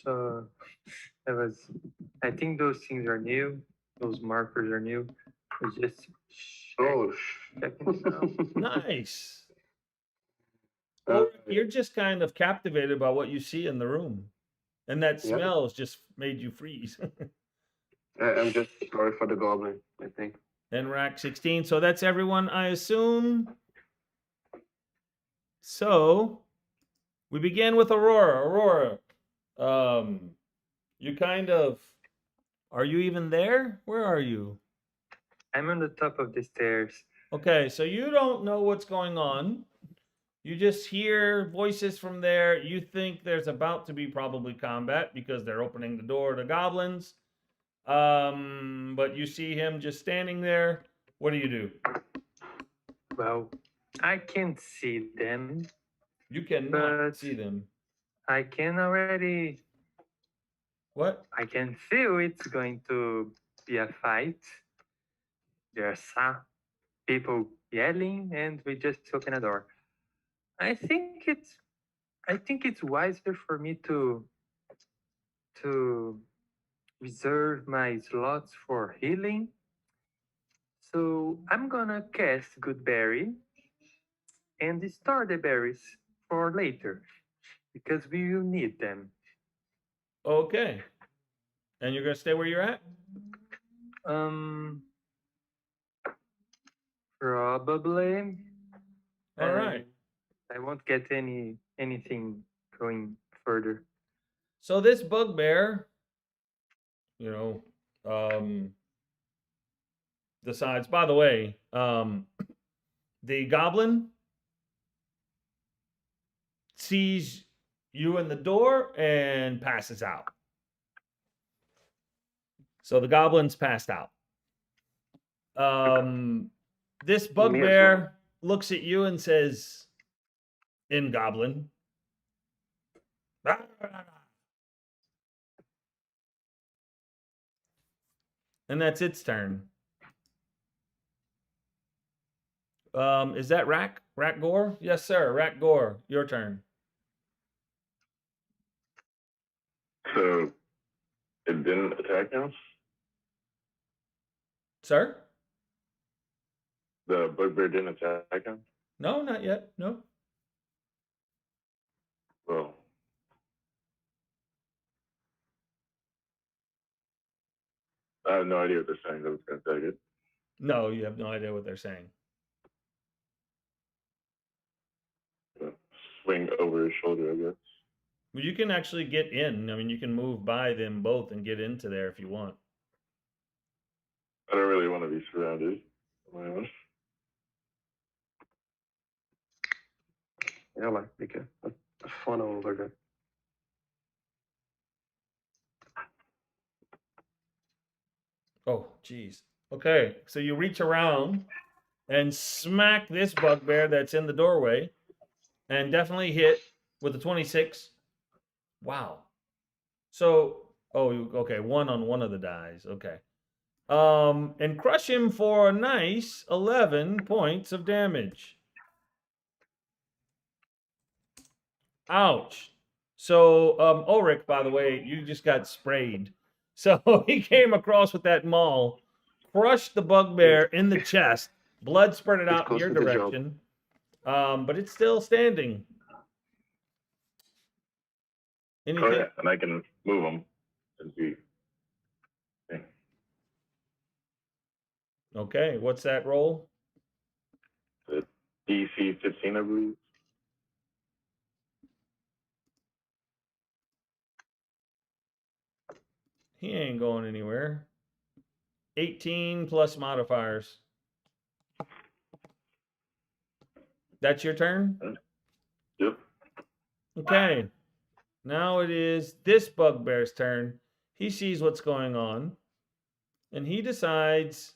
So I think those things are new. Those markers are new. It's just Oh, checking it out. Nice. Uh, Or you're just kind of captivated by what you see in the room, and that Yeah. smell has just made you freeze. I'm just sorry for the goblin, I think. And rack 16. So that's everyone, I assume. So we begin with Aurora. Aurora, you kind of, are you even there? Where are you? I'm on the top of the stairs. Okay, so you don't know what's going on. You just hear voices from there. You think there's about to be probably combat because they're opening the door to goblins. But you see him just standing there. What do you do? Well, I can't see them. You cannot But- see them. I can already. What? I can feel it's going to be a fight. There's people yelling, and we just open a door. I think it's wiser for me to reserve my slots for healing. So I'm gonna cast Goodberry and store the berries for later because we will need them. Okay. And you're gonna stay where you're at? Um, probably. All right. I won't get anything going further. So this bugbear, decides, by the way, the goblin sees you in the door and passes out. So the goblin's passed out. This bugbear looks at you and says, in goblin, and that's its turn. Is that Rack Gore? Yes, sir. Rack Gore, your turn. So it didn't attack him? Sir? The bugbear didn't attack him? No, not yet. No. Well, I have no idea what they're saying. I was going to take it. No, you have no idea what they're saying. Swing over his shoulder, I guess. Well, you can actually get in. I mean, you can move by them both and get into there if you want. I don't really want to be surrounded. On my own. Ja, lá, fica a funnel over there. Oh, geez. Okay, so you reach around and smack this bugbear that's in the doorway and definitely hit with a 26. Wow. So, okay, one on one of the dies. Okay. And crush him for a nice 11 points of damage. Ouch. So, Ulrich, by the way, you just got sprayed. So he came across with that maul, crushed the bugbear in the chest, blood spurted out in your direction, but it's still standing. Anything? Oh, yeah, and I can move him and see. Okay, what's that roll? The DC 15, I believe. He ain't going anywhere. 18 plus modifiers. That's your turn? Yep. Okay. Now it is this bugbear's turn. He sees what's going on, and he decides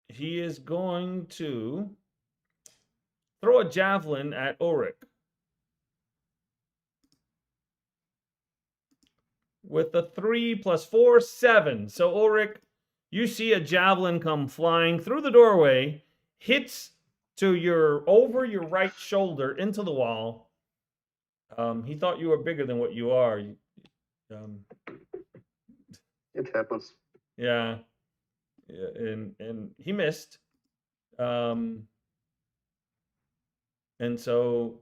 he is going to throw a javelin at Ulrich. With a 3 plus 4, 7. So Ulrich, you see a javelin come flying through the doorway, hits to over your right shoulder into the wall. He thought you were bigger than what you are. It happens. Yeah, and he missed. And so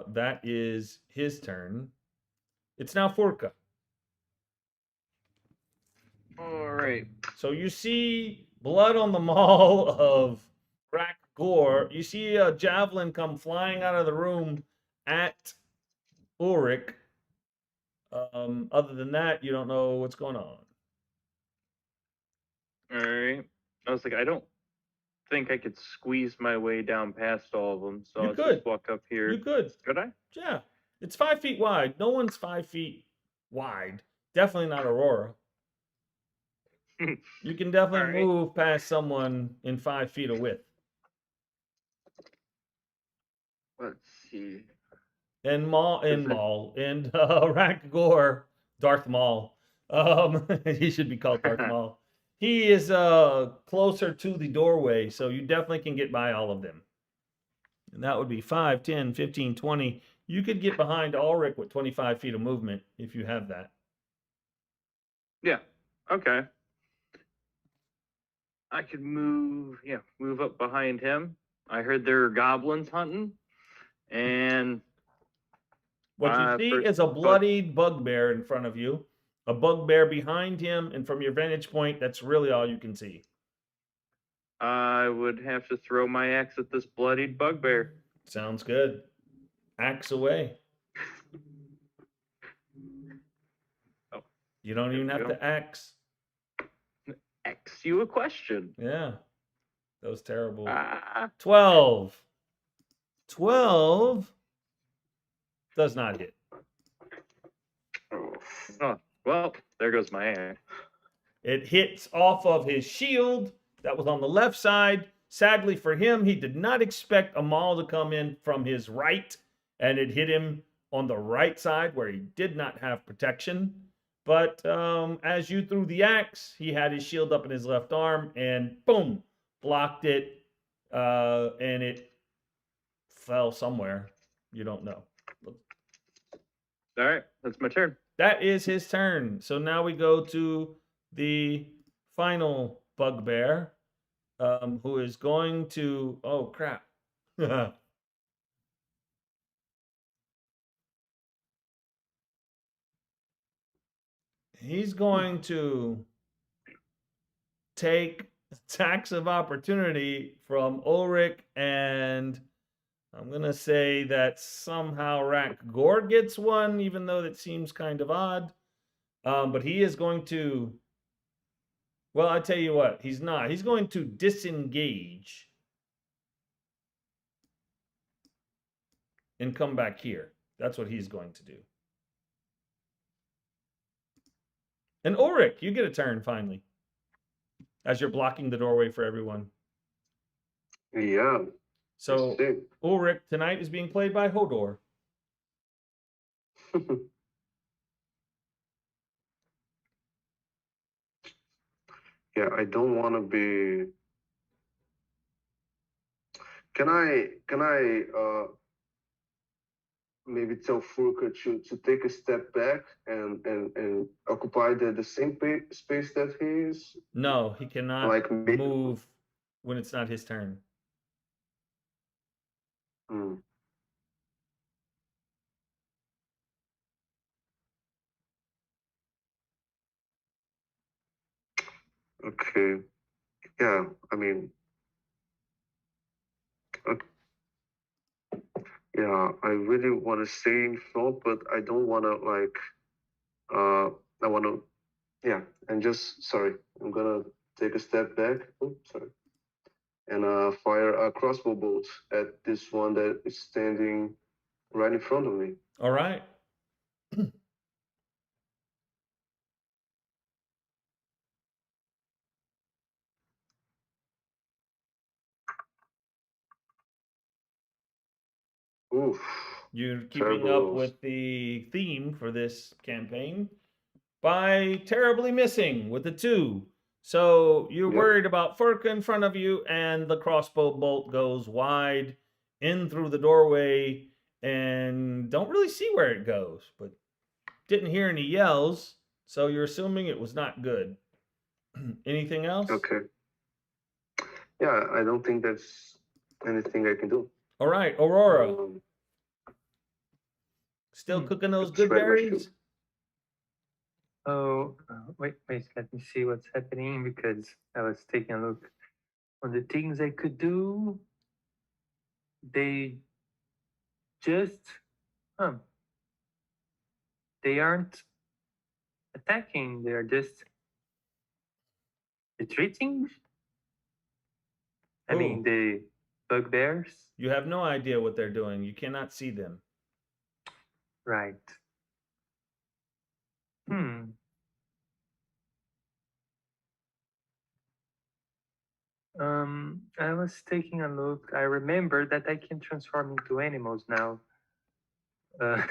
that is his turn. It's now Furka. All right. So you see blood on the maul of Rack Gore. You see a javelin come flying out of the room at Ulrich. Other than that, you don't know what's going on. All right. I was like, I don't think I could squeeze my way down past all of them, so You I'll could. just walk up here. You could. Could I? Yeah. It's 5 feet wide. No one's 5 feet wide. Definitely not Aurora. You can definitely move past someone in 5 feet of width. Let's see. And Rack Gore, Darth Maul. He should be called Darth Maul. He is closer to the doorway, so you definitely can get by all of them. And that would be 5, 10, 15, 20. You could get behind Ulrich with 25 feet of movement if you have that. Yeah. Okay. I could move up behind him. I heard there are goblins hunting, and what you see is a bloodied bugbear in front of you, a bugbear behind him, and from your vantage point, that's really all you can see. I would have to throw my axe at this bloodied bugbear. Sounds good. Axe away. Oh, you don't even have to axe. Ask you a question. Yeah. That was terrible. 12. 12 does not hit. Oh, well, there goes my axe. It hits off of his shield that was on the left side. Sadly for him, he did not expect a maul to come in from his right, and it hit him on the right side where he did not have protection. But as you threw the axe, he had his shield up in his left arm, and boom, blocked it, and it fell somewhere. You don't know. All right, that's my turn. That is his turn. So now we go to the final bugbear, who is going to. Oh crap! He's going to take attacks of opportunity from Ulrich, and I'm gonna say that somehow Rack Gore gets one, even though that seems kind of odd. But he is going to. Well, I tell you what, he's not. He's going to disengage and come back here. That's what he's going to do. And Ulrich, you get a turn finally, as you're blocking the doorway for everyone. Yeah. So I see. Ulrich tonight is being played by Hodor. Yeah, I don't want to be. Can I maybe tell Furka to take a step back and occupy the same space that he is? No, he cannot Like move when it's not his turn. Hmm. Okay. Yeah, I mean, yeah, I really want to stay in front, but I don't want to I want to, yeah, and just sorry, I'm gonna take a step back. Oh, sorry, and fire a crossbow bolt at this one that is standing right in front of me. All right. Oof. You're keeping Terrible up rolls. with the theme for this campaign by terribly missing with the 2. So you're Yep. worried about Furka in front of you, and the crossbow bolt goes wide in through the doorway, and don't really see where it goes, but didn't hear any yells, so you're assuming it was not good. Anything else? Okay. Yeah, I don't think that's anything I can do. All right, Aurora. Still Hmm. cooking those It's good right my berries? shoe. Oh, wait, let me see what's happening because I was taking a look on the things I could do. They just, they aren't attacking, they're just retreating. I mean, Ooh. the bugbears, You have no idea what they're doing. You cannot see them. right? I was taking a look. I remember that I can transform into animals now. Uh,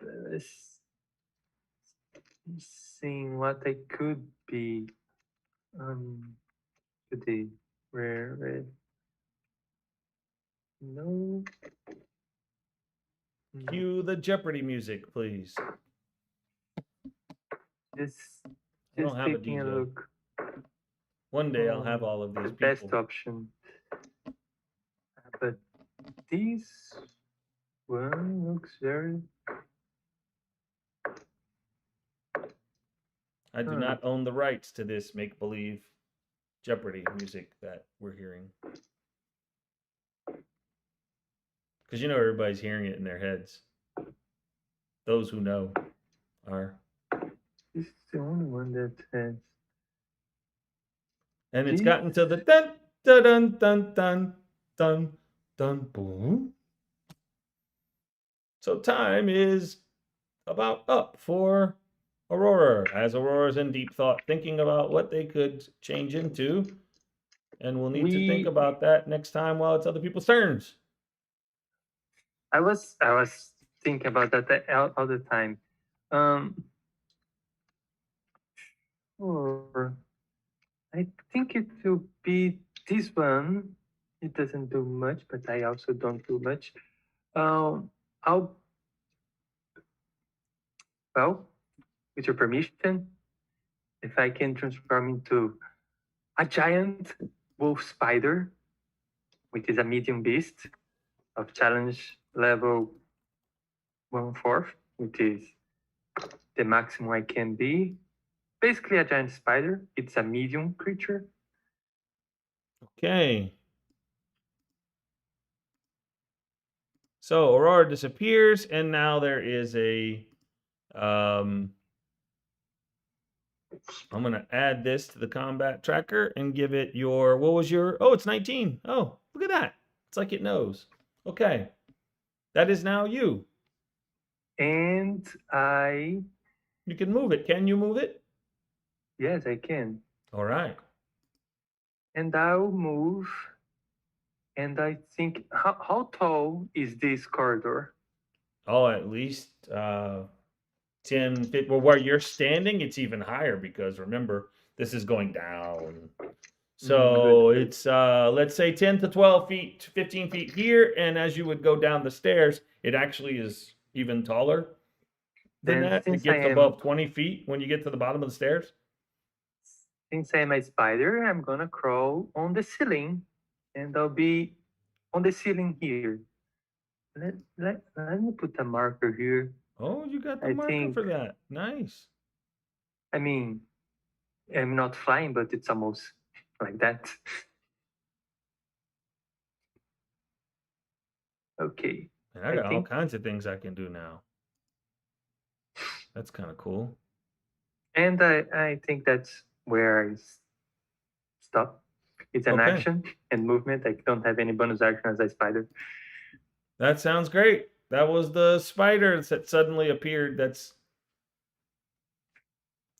let's seeing what I could be. Today, where no. Cue the Jeopardy music, please. Just I don't have a taking a DJ. look. One day I'll have all of The these best people. option. But this one looks very. I do not own the rights to this make-believe Jeopardy music that we're hearing. Because you know everybody's hearing it in their heads. Those who know are. This is the only one that has. And it's gotten to the dun dun dun dun dun dun dun boom. So time is about up for Aurora, as Aurora's in deep thought, thinking about what they could change into. And we'll need to think about that next time while it's other people's turns. I was thinking about that all the time. Or I think it will be this one. It doesn't do much, but I also don't do much. I'll, well, with your permission, if I can transform into a giant wolf spider, which is a medium beast of challenge level 1/4, which is the maximum I can be. Basically, a giant spider. It's a medium creature. Okay. So Aurora disappears, and now there is a. I'm going to add this to the combat tracker and give it your. What was your? Oh, it's 19. Oh, look at that. It's like it knows. Okay. That is now you. And You can move it. Can you move it? yes, I can. All right. And I'll move. And I think, how tall is this corridor? Oh, at least 10 feet. Well, where you're standing, it's even higher because remember, this is going down. So Good. it's let's say 10 to 12 feet, 15 feet here, and as you would go down the stairs, it actually is even taller than Then that. It since I gets am above 20 feet when you get to the bottom of the stairs. since I'm a spider, I'm gonna crawl on the ceiling, and I'll be on the ceiling here. Let me put a marker here. Oh, you got the I marker think, for that. Nice. I mean, I'm not flying, but it's almost like that. Okay, And I I got all think, kinds of things I can do now. That's kind of cool. and I think that's where I stop. It's an Okay. action and movement. I don't have any bonus action as a spider. That sounds great. That was the spider that suddenly appeared. That's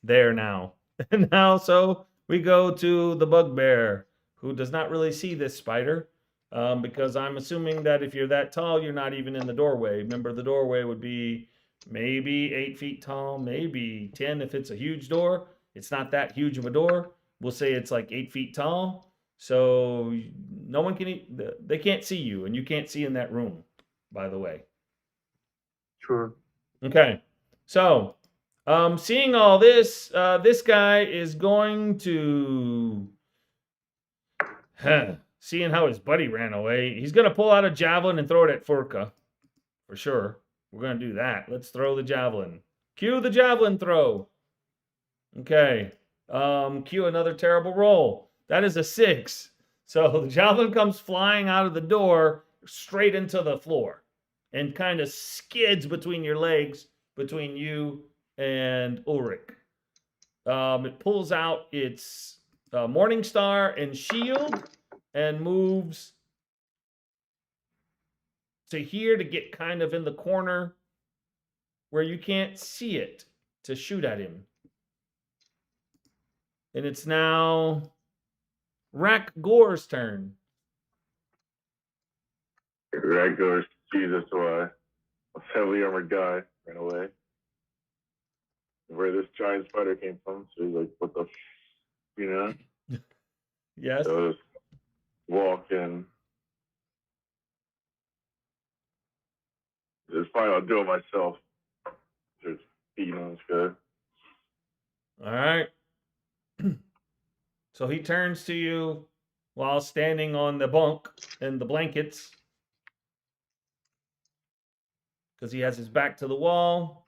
there now. And now, so we go to the bugbear, who does not really see this spider, because I'm assuming that if you're that tall, you're not even in the doorway. Remember, the doorway would be maybe 8 feet tall, maybe 10 if it's a huge door. It's not that huge of a door. We'll say it's like 8 feet tall. So no one can, they can't see you, and you can't see in that room, by the way. Sure. Okay. So, seeing all this, this guy is going to, seeing how his buddy ran away, he's going to pull out a javelin and throw it at Furka. For sure. We're going to do that. Let's throw the javelin. Cue the javelin throw. Okay. Cue another terrible roll. That is a 6. So the javelin comes flying out of the door straight into the floor and kind of skids between your legs, between you and Ulrich. It pulls out its Morning Star and shield and moves to here to get kind of in the corner where you can't see it to shoot at him. And it's now Rack Gore's turn. Ragdoor sees us why a heavily armored guy ran away. Where this giant spider came from, so he's like, what the you know? Yes. So just walk in. It's fine, I'll do it myself. Just beating on this guy. All right. So he turns to you while standing on the bunk and the blankets because he has his back to the wall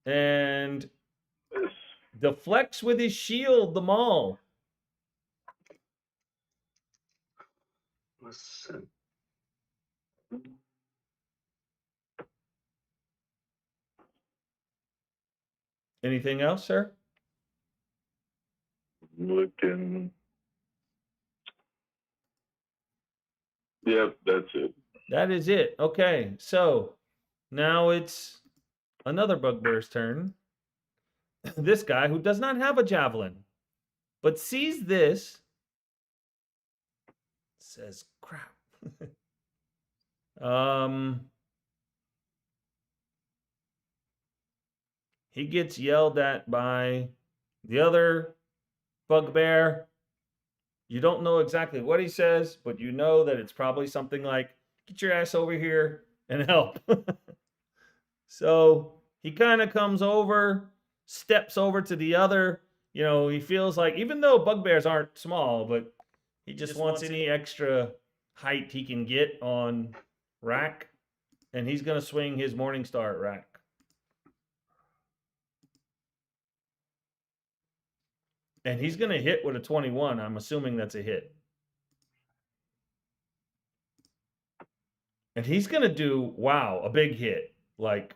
and deflects with his shield the maul. Listen. Anything else, sir? Looking. Yep, that's it. That is it. Okay, so now it's another bugbear's turn. This guy who does not have a javelin, but sees this, says, crap. He gets yelled at by the other bugbear. You don't know exactly what he says, but you know that it's probably something like, get your ass over here and help. So he kind of comes over, steps over to the other. He feels like, even though bugbears aren't small, but he just wants any extra height he can get on Rack. And he's going to swing his Morningstar at Rack. And he's going to hit with a 21. I'm assuming that's a hit. And he's going to do, wow, a big hit. Like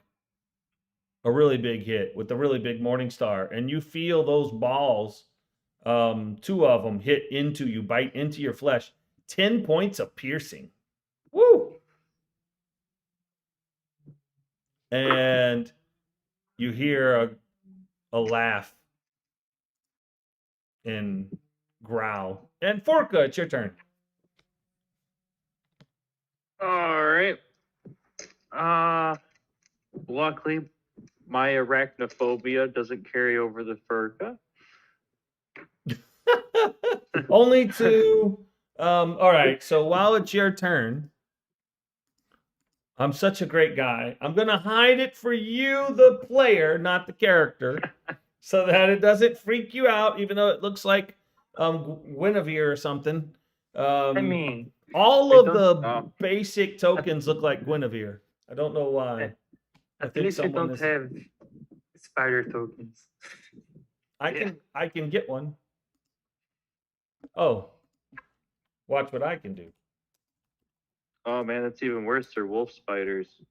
a really big hit with a really big Morningstar. And you feel those balls, two of them hit into you, bite into your flesh. 10 points of piercing. Woo! And you hear a laugh and growl. And Forka, it's your turn. All right. Luckily, my arachnophobia doesn't carry over the Furka. Only two. All right. So while it's your turn, I'm such a great guy. I'm going to hide it for you, the player, not the character, so that it doesn't freak you out, even though it looks like Guinevere or something. I mean, all I of don't- the basic tokens look like Guinevere. I don't know why. at least we don't have spider tokens. I can get one. Oh, watch what I can do. Oh man, that's even worse. They're wolf spiders.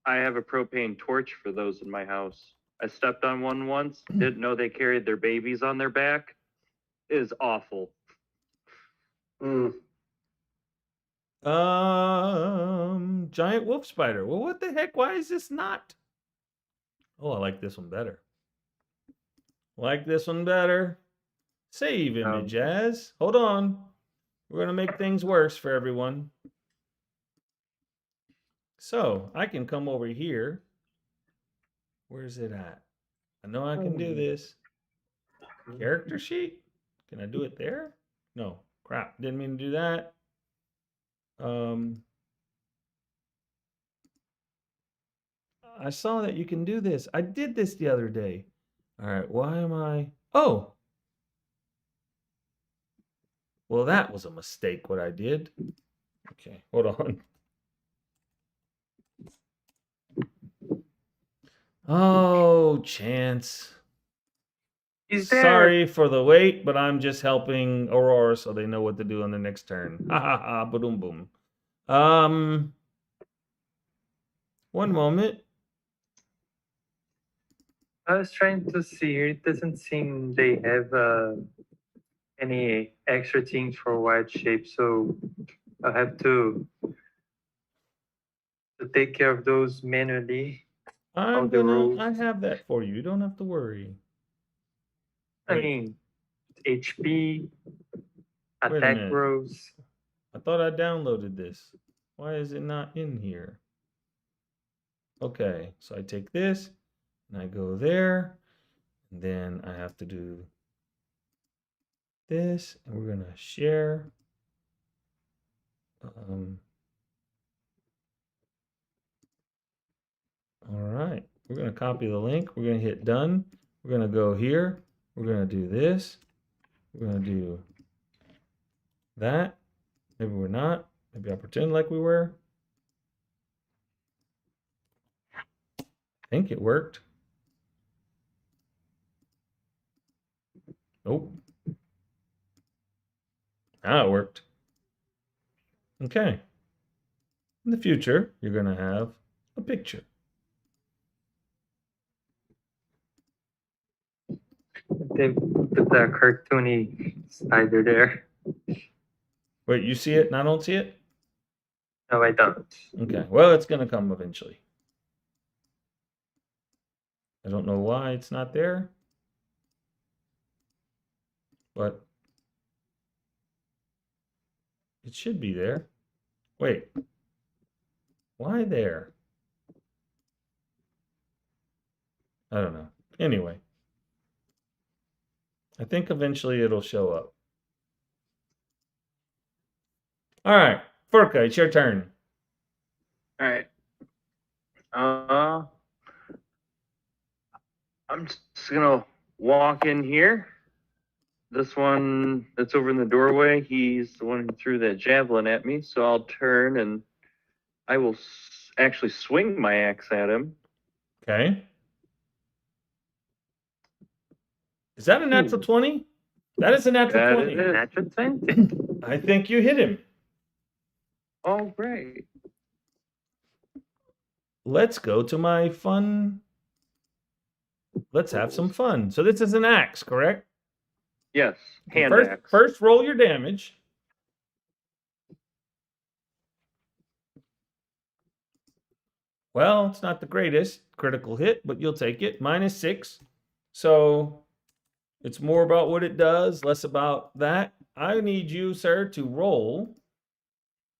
I have a propane torch for those in my house. I stepped on one once, didn't know they carried their babies on their back. It is awful. Giant wolf spider. Well, what the heck? Why is this not? Oh, I like this one better. Like this one better. Save image as. Hold on. We're going to make things worse for everyone. So I can come over here. Where's it at? I know I can do this. Character sheet? Can I do it there? No. Crap. Didn't mean to do that. I saw that you can do this. I did this the other day. All right. Why am I? Oh. Well, that was a mistake what I did. Okay. Hold on. Oh, Chance. Sorry for the wait, but I'm just helping Aurora so they know what to do on the next turn. Ha ha ha, boom boom. One moment. I was trying to see here. It doesn't seem they have any extra things for wild shape, so I have to take care of those manually. I have that for you. You don't have to worry. I Wait. mean, HP, Wait a attack minute. rolls. I thought I downloaded this. Why is it not in here? Okay, so I take this and I go there, and then I have to do this, and we're gonna share. All right, we're gonna copy the link. We're gonna hit done. We're gonna go here. We're gonna do this. We're gonna do that. Maybe we're not. Maybe I'll pretend like we were. I think it worked. Nope. Now it worked. Okay. In the future, you're gonna have a picture. They put the cartoony spider there. Wait, you see it and I don't see it? No, I don't. Okay. Well, it's gonna come eventually. I don't know why it's not there, but it should be there. Wait. Why there? I don't know. Anyway. I think eventually it'll show up. All right, Furka, it's your turn. All right. I'm just gonna walk in here. This one that's over in the doorway, he's the one who threw that javelin at me. So I'll turn and I will actually swing my axe at him. Okay. Is that a natural 20? That is a natural That 20. is it. Natural 20. I think you hit him. Oh, great. Let's go to my fun. Let's have some fun. So this is an axe, correct? Yes, Okay, hand first, axe. First, roll your damage. Well, it's not the greatest critical hit, but you'll take it. -6. So it's more about what it does, less about that. I need you, sir, to roll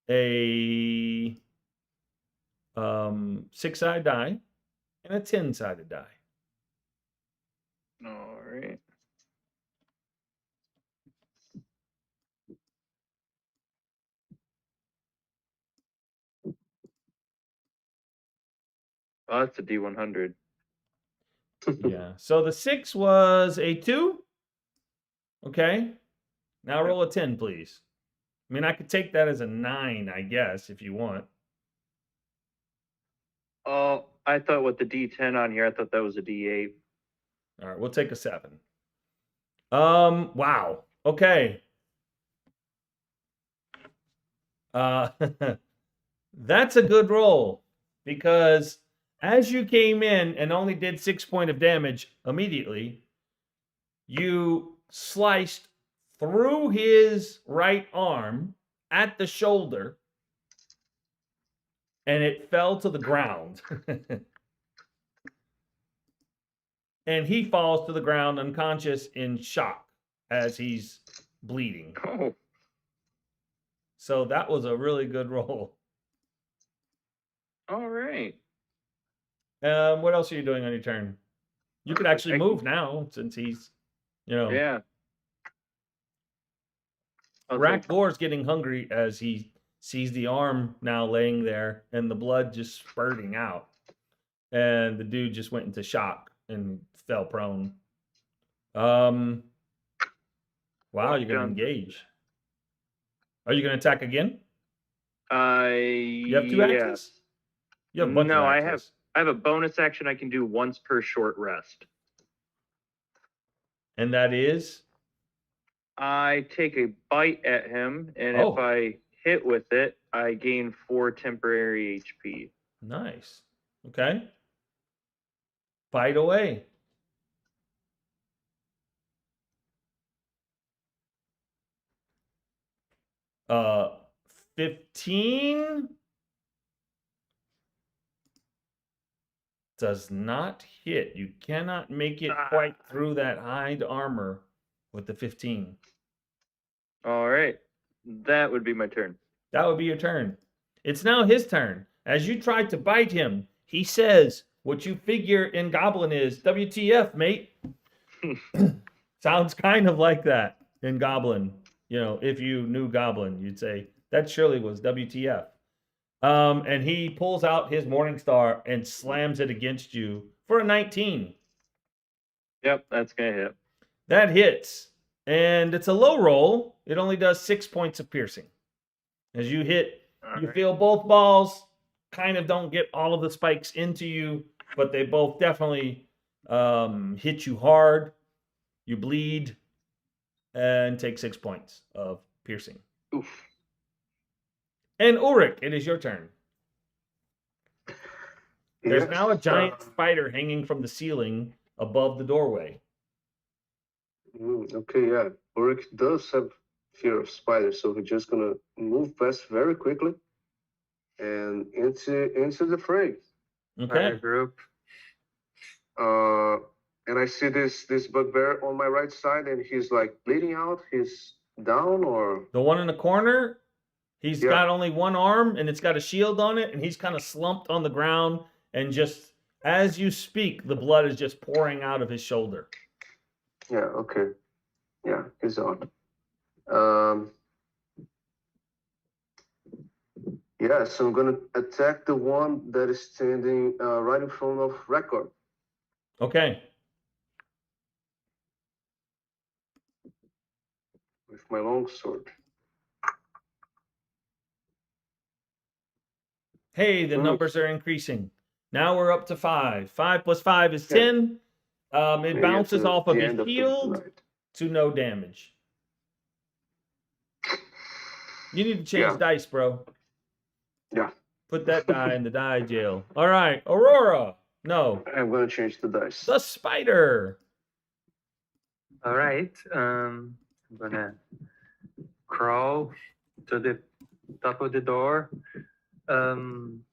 a 6-sided die and a 10-sided die. All right. Oh, that's a D100. Yeah. So the 6 was a 2. Okay. Now roll a 10, please. I mean, I could take that as a 9, I guess, if you want. Oh, I thought with the D10 on here, I thought that was a D8. All right, we'll take a 7. Wow. Okay. That's a good roll because as you came in and only did 6 points of damage immediately, you sliced through his right arm at the shoulder and it fell to the ground. And he falls to the ground unconscious in shock as he's bleeding. Oh, So that was a really good roll. all right. What else are you doing on your turn? You could actually move now since he's, Yeah. Rack Gore's getting hungry as he sees the arm now laying there and the blood just spurting out. And the dude just went into shock and fell prone. Wow, you're going to engage. Are you going to attack again? You have 2 axes? You have a bunch of axes. I have a bonus action I can do once per short rest. And that is? I take a bite at him, and if I hit with it, I gain 4 temporary HP. Nice. Okay. Bite away. Uh, 15 does not hit. You cannot make it quite through that hide armor with the 15. All right. That would be my turn. That would be your turn. It's now his turn. As you try to bite him, he says what you figure in Goblin is WTF, mate. Sounds kind of like that in Goblin. You know, if you knew Goblin, you'd say that surely was WTF. And he pulls out his Morning Star and slams it against you for a 19. Yep, that's going to hit. That hits. And it's a low roll. It only does 6 points of piercing. As you hit, you feel both balls kind of don't get all of the spikes into you, but they both definitely hit you hard. You bleed and take 6 points of piercing. Oof. And Ulrich, it is your turn. There's now a giant spider hanging from the ceiling above the doorway. Okay, yeah. Ulrich does have fear of spiders, so he's just gonna move past very quickly and into the fray. Okay. Group. And I see this bugbear on my right side, and he's like bleeding out. He's down, or the one in the corner. He's got only one arm, and it's got a shield on it, and he's kind of slumped on the ground. And just as you speak, the blood is just pouring out of his shoulder. Yeah. Okay. Yeah, he's on. Yeah, so I'm gonna attack the one that is standing right in front of Record Okay. with my long sword. Hey, the Ooh. numbers are increasing. Now we're up to 5. 5 plus 5 is Yeah. 10. It Maybe bounces at off of the his end of the shield night. to no damage. You need to change Yeah. dice, bro. Yeah. Put that die in the die jail. All right, Aurora. No, I'm gonna change the dice. the spider. All right. I'm gonna crawl to the top of the door. Um,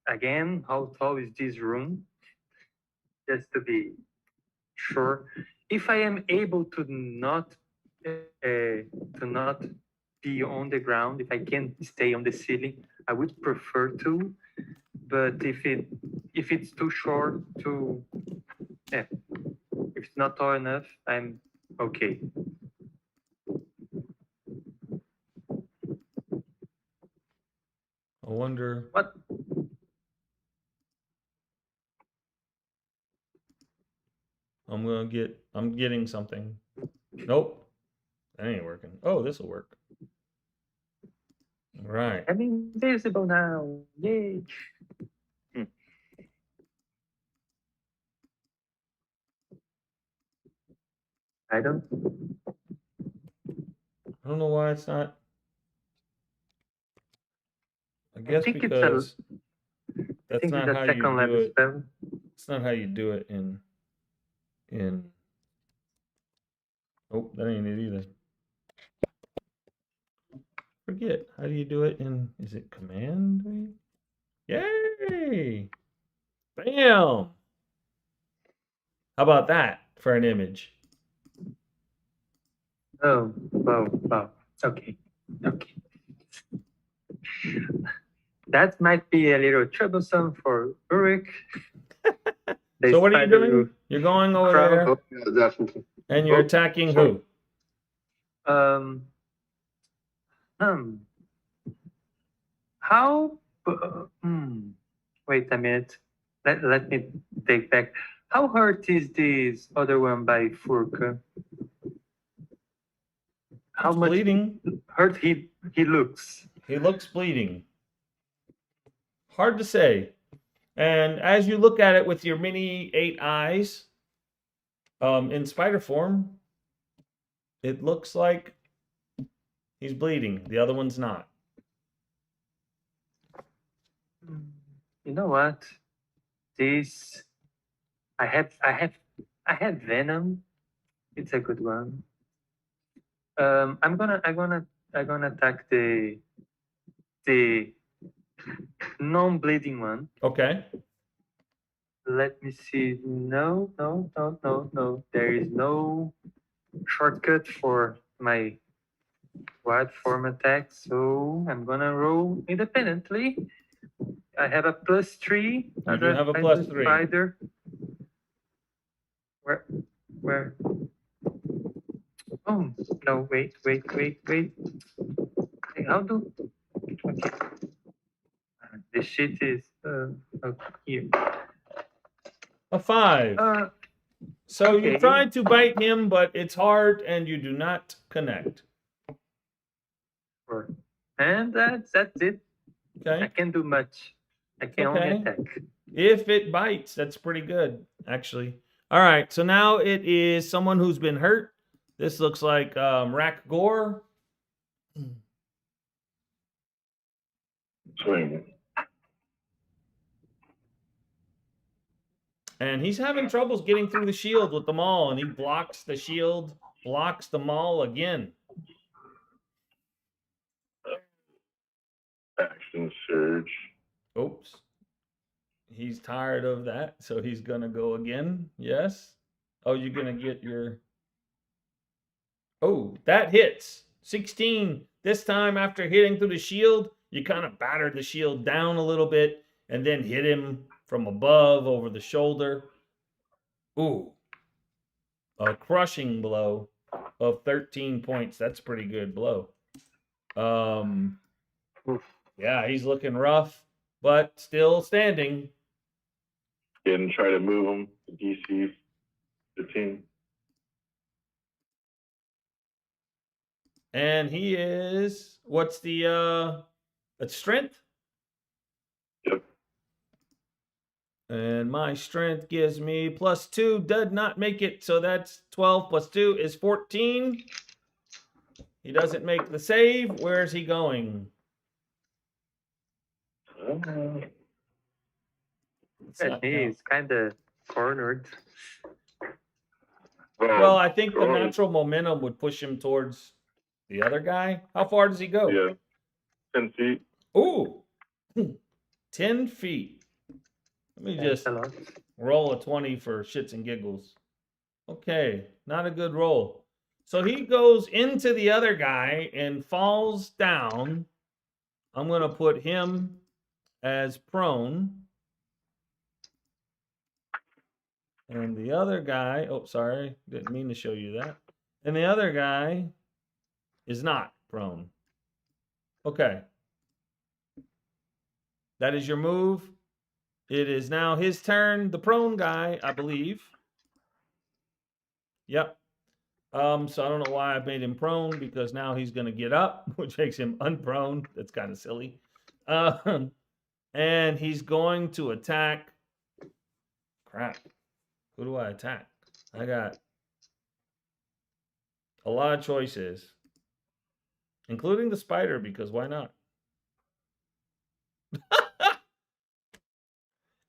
again, how tall is this room? Just to be sure. If I am able to not be on the ground, if I can stay on the ceiling, I would prefer to. But if it's too short, if it's not tall enough, I'm okay. I wonder. What? I'm getting something. Nope. That ain't working. Oh, this will work. All right. I'm invisible now. Yay. I don't. I don't know why it's not. I guess think it's because I that's think not it's how a you second do level it. spell. It's not how you do it in. Oh, that ain't it either. Forget. How do you do it in? Is it command? Yay! Bam! How about that for an image? Oh, wow. Okay. That might be a little troublesome for Ulrich. So what are you doing? You're going over crowd. there Oh, yeah, definitely. and you're Oh, attacking sorry. who? How? Wait a minute. Let me take back. How hurt is this other one by Furka? How He's much bleeding. hurt he looks? He looks bleeding. Hard to say. And as you look at it with your mini 8 eyes, in spider form, it looks like he's bleeding. The other one's not. You know what? This I have venom. It's a good one. I'm gonna attack the non-bleeding one. Okay. Let me see. No. There is no shortcut for my wide form attack, so I'm gonna roll independently. I have a +3. You do have a +3. Spider. Where? Oh no! Wait. How do? Okay. The shit is here. A 5. So you okay. tried to bite him, but it's hard and you do not connect. And that's it. Okay. I can't do much. I can only attack. If it bites, that's pretty good, actually. All right, so now it is someone who's been hurt. This looks like Rack Gore. Swing. And he's having troubles getting through the shield with the maul, and he blocks the shield, blocks the maul again. Action surge. Oops. He's tired of that, so he's going to go again. Yes. Oh, you're going to get your... Oh, that hits. 16. This time, after hitting through the shield, you kind of battered the shield down a little bit and then hit him from above over the shoulder. Ooh. A crushing blow of 13 points. That's a pretty good blow. Yeah, he's looking rough, but still standing. And try to move him to DC 15. And he is, what's the strength? Yep. And my strength gives me +2, did not make it. So that's 12 plus 2 is 14. He doesn't make the save. Where is he going? Let's not count. He's kind of cornered. Well, I think the natural momentum would push him towards the other guy. How far does he go? Yeah, 10 feet. Ooh, 10 feet. Let me That's just a lot. roll a 20 for shits and giggles. Okay, not a good roll. So he goes into the other guy and falls down. I'm going to put him as prone. And the other guy, oh, sorry, didn't mean to show you that. And the other guy is not prone. Okay. That is your move. It is now his turn, the prone guy, I believe. Yep. So I don't know why I made him prone, because now he's going to get up, which makes him unprone. That's kind of silly. And he's going to attack. Crap. Who do I attack? I got a lot of choices, including the spider, because why not?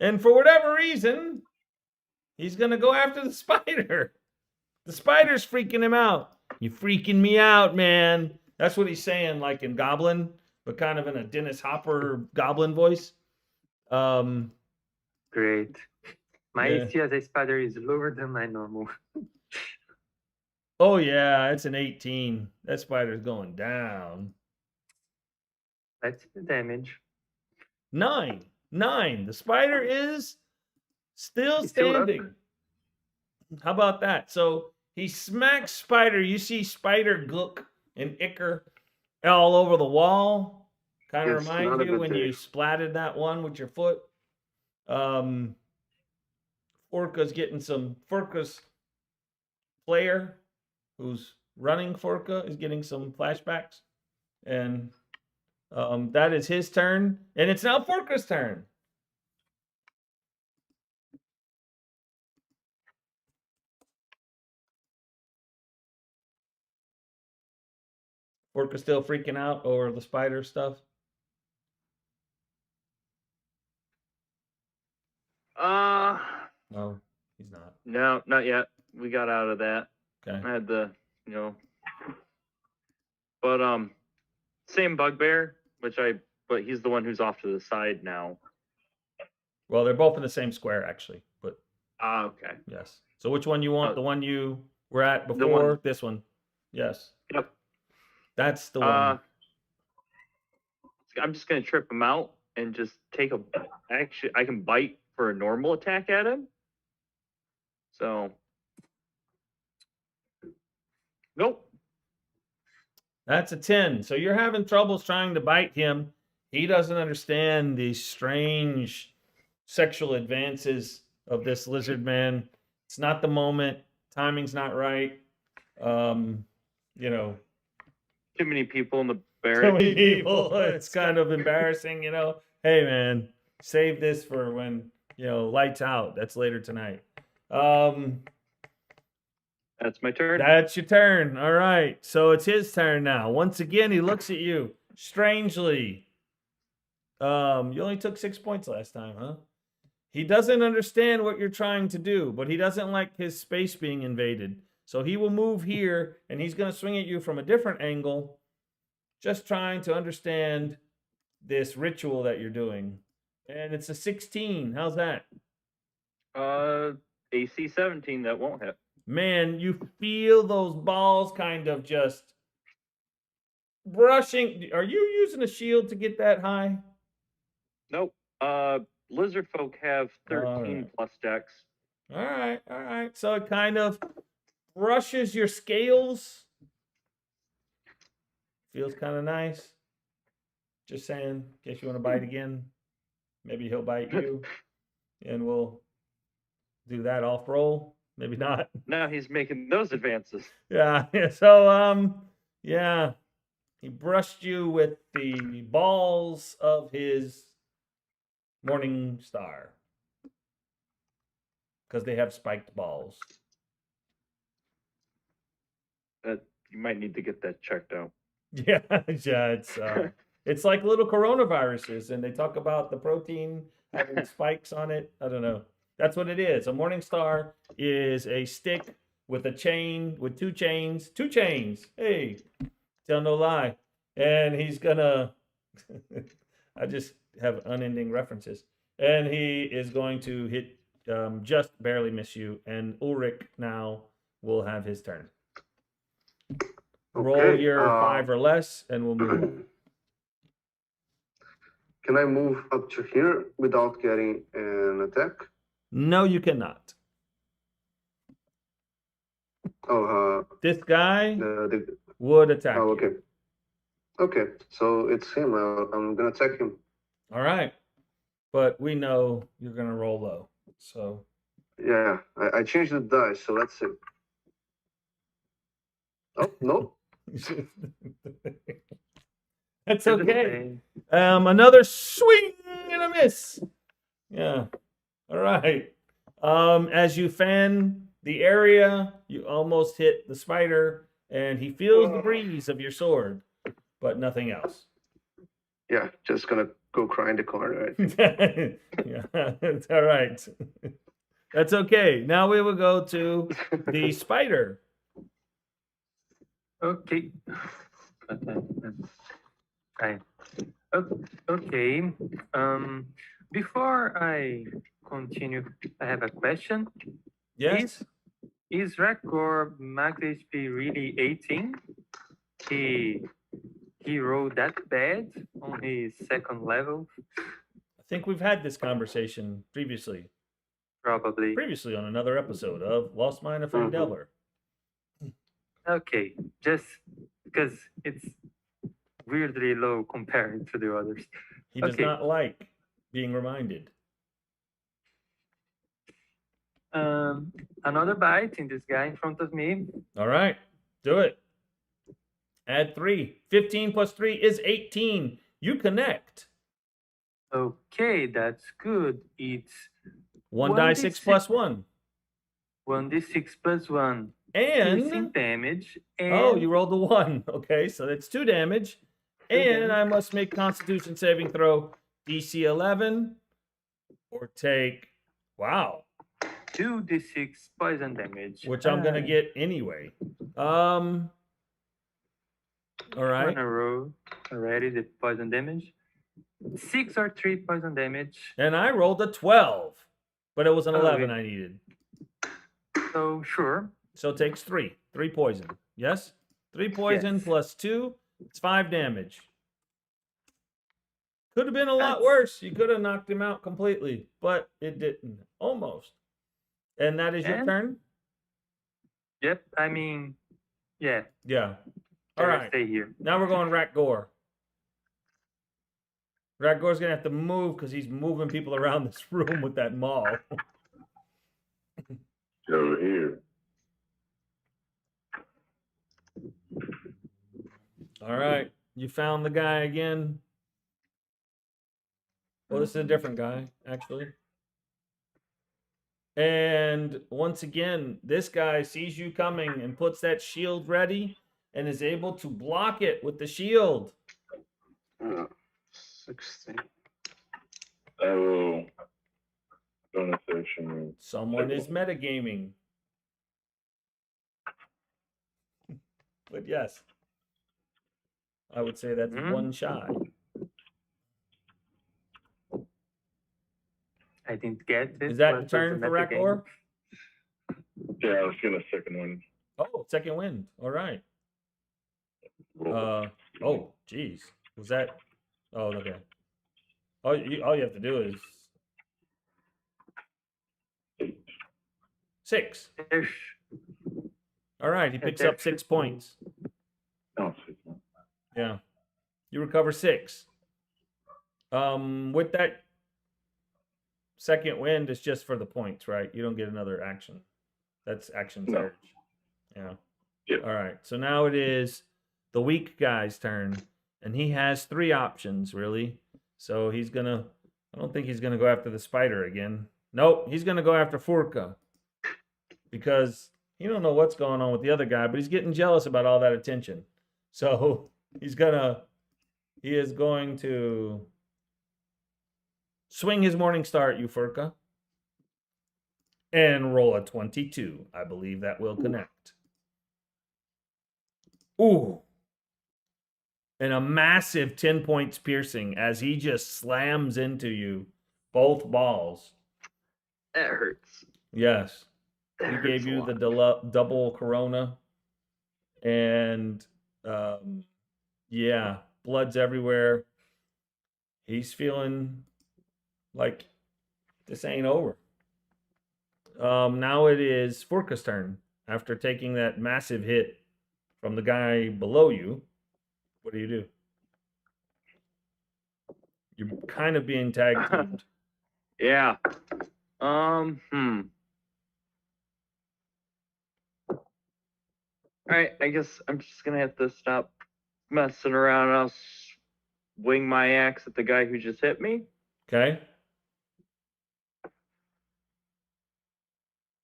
And for whatever reason, he's going to go after the spider. The spider's freaking him out. You freaking me out, man. That's what he's saying, like in Goblin, but kind of in a Dennis Hopper Goblin voice. Great. My Yeah. AC as a spider is lower than my normal. Oh, yeah, it's an 18. That spider's going down. That's the damage. 9. The spider is still He's still up. standing. How about that? So he smacks Spider. You see Spider Gook and Icker all over the wall. Kind of Yes, reminds not a you good when day. you splatted that one with your foot. Furka's player who's running Furka is getting some flashbacks. And that is his turn. And it's now Furka's turn. Furka's still freaking out over the spider stuff. No, he's not. No, not yet. We got out of that. Okay. I had the, but same bugbear, but he's the one who's off to the side now. Well, they're both in the same square, actually. But Okay. yes. So which one you want? The one you were at the before? one- This one. Yes. Yep. That's the one. I'm just gonna trip him out and just take a. Actually, I can bite for a normal attack at him. So. Nope. That's a 10. So you're having troubles trying to bite him. He doesn't understand the strange sexual advances of this lizard man. It's not the moment. Timing's not right. Too many people in the Too barracks. many people. It's kind of embarrassing, Hey, man, save this for when, lights out. That's later tonight. That's my turn. That's your turn. All right. So it's his turn now. Once again, he looks at you strangely. You only took 6 points last time, huh? He doesn't understand what you're trying to do, but he doesn't like his space being invaded. So he will move here, and he's going to swing at you from a different angle, just trying to understand this ritual that you're doing. And it's a 16. How's that? AC 17. That won't hit. Man, you feel those balls kind of just brushing. Are you using a shield to get that high? Nope. Lizard folk have 13 Alright. plus dex. All right. So it kind of brushes your scales. Feels kind of nice. Just saying, in case you want to bite again. Maybe he'll bite you, and we'll do that off roll. Maybe not. Now he's making those advances. Yeah. So yeah, he brushed you with the balls of his morning star because they have spiked balls. You might need to get that checked out. Yeah, yeah, it's like little coronaviruses, and they talk about the protein having spikes on it. I don't know. That's what it is. A morning star is a stick with a chain with two chains. Two chains. Hey, tell no lie. And he's gonna. I just have unending references, and he is going to hit, just barely miss you, and Ulrich now will have his turn. Roll Okay, your 5 or less, and we'll move on. Can I move up to here without getting an attack? No, you cannot. Oh, This guy the would attack oh, you. okay. Okay, so it's him. I'm gonna attack him. All right. But we know you're going to roll low. So. Yeah, I changed the dice, so let's see. Oh, no. That's okay. Another swing and a miss. Yeah. All right. As you fan the area, you almost hit the spider, and he feels the breeze of your sword, but nothing else. Yeah, just gonna go cry in the corner. Right? Yeah, it's all right. That's okay. Now we will go to the spider. Okay. I, okay. Before I continue, I have a question. Yes. Is Rakor max HP really 18? He rolled that bad on his second level? I think we've had this conversation previously. Probably. Previously on another episode of Lost Mine of Phandelver. Okay, just because it's weirdly low compared to the others. He does not like being reminded. Another bite in this guy in front of me. All right, do it. Add 3. 15 plus 3 is 18. You connect. Okay, that's good. It's 1d6 plus 1. 1d6 plus 1. And piercing damage. And oh, you rolled a 1. Okay, so that's 2 damage. And I must make Constitution saving throw DC 11 or take, wow, 2d6 poison damage. which I'm gonna get anyway. All right. On a row already, the poison damage. 6 or 3 poison damage. And I rolled a 12, but it was an 11 Okay. I needed. So sure. So it takes 3 poison. Yes, 3 poison Yes. plus 2. It's 5 damage. Could have been a lot That's- worse. You could have knocked him out completely, but it didn't. Almost. And that is your And- turn? Yep. I mean, yeah. Yeah. All All right. right. Stay here. Now we're going Rakgor. Rakgor's going to have to move because he's moving people around this room with that maul. Get over here. All right. You found the guy again. Well, this is a different guy, actually. And once again, this guy sees you coming and puts that shield ready and is able to block it with the shield. 16. I will bonus action. Someone is metagaming. But yes, I would say that's one shy. I didn't get it. Is that the What was turn for metagame? Rakgor? Yeah, I was gonna second one. Oh, second wind. All right. Oh, geez. Was that? Oh, okay. All you have to do is 6. Ish. All right. He picks up 6 points. No, 6. Yeah. You recover 6. With that second wind, it's just for the points, right? You don't get another action. That's action No. surge. Yeah. Yeah. All right. So now it is the weak guy's turn, and he has 3 options really. So he's gonna. I don't think he's gonna go after the spider again. Nope. He's gonna go after Furka because he don't know what's going on with the other guy, but he's getting jealous about all that attention. So he is going to swing his morning star at you, Furka, and roll a 22. I believe that will connect. Ooh. And a massive 10 points piercing as he just slams into you. Both balls. That hurts. Yes. That He hurts gave a you lot. the double corona. And yeah, blood's everywhere. He's feeling like this ain't over. Now it is Furka's turn. After taking that massive hit from the guy below you, what do? You're kind of being tag teamed. Yeah. All right, I guess I'm just gonna have to stop messing around. I'll swing my axe at the guy who just hit me. Okay.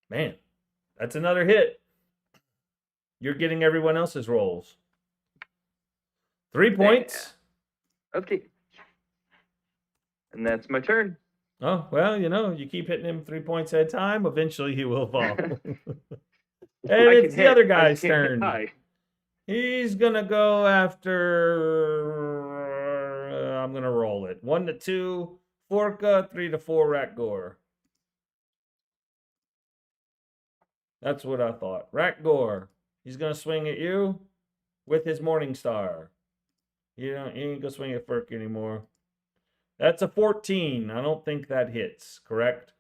Man, that's another hit. You're getting everyone else's rolls. 3 points. Okay. And that's my turn. Oh, well, you keep hitting him 3 points at a time. Eventually he will fall. And it's the other guy's turn. He's going to go after... I'm going to roll it. 1 to 2, Forka. 3 to 4, Rakgor. That's what I thought. Rakgor. He's going to swing at you with his Morning Star. He ain't going to swing at Furk anymore. That's a 14. I don't think that hits, correct?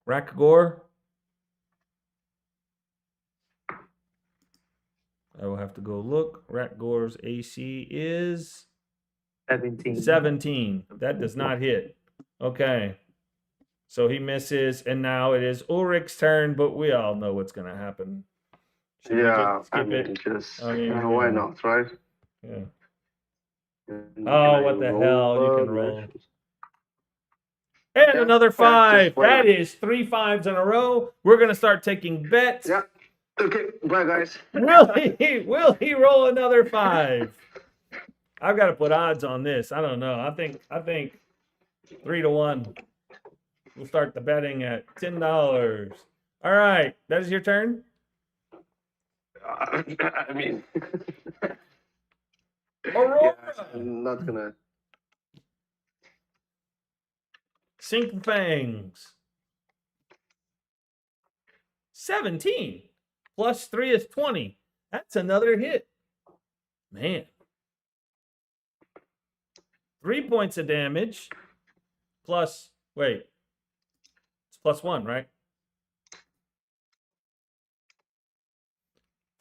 Rakgor? I will have to go look. Rakgor's AC is 17. 17. That does not hit. Okay. So he misses, and now it is Ulrich's turn, but we all know what's going to happen. Should we Yeah, just skip it? Why not, right? Yeah. And Oh, what the hell? You can the roll. actions? And Yeah, another fine, just 5. why That not? is 3 5s in a row. We're going to start taking bets. Yeah. Okay, bye guys. Will he roll another 5? I've got to put odds on this. I don't know. I think 3 to 1. We'll start the betting at $10. All right, that is your turn. I mean, Aurora, yeah, I'm not gonna. Sink the fangs. 17 plus 3 is 20. That's another hit. Man. 3 points of damage plus, wait, it's plus 1, right?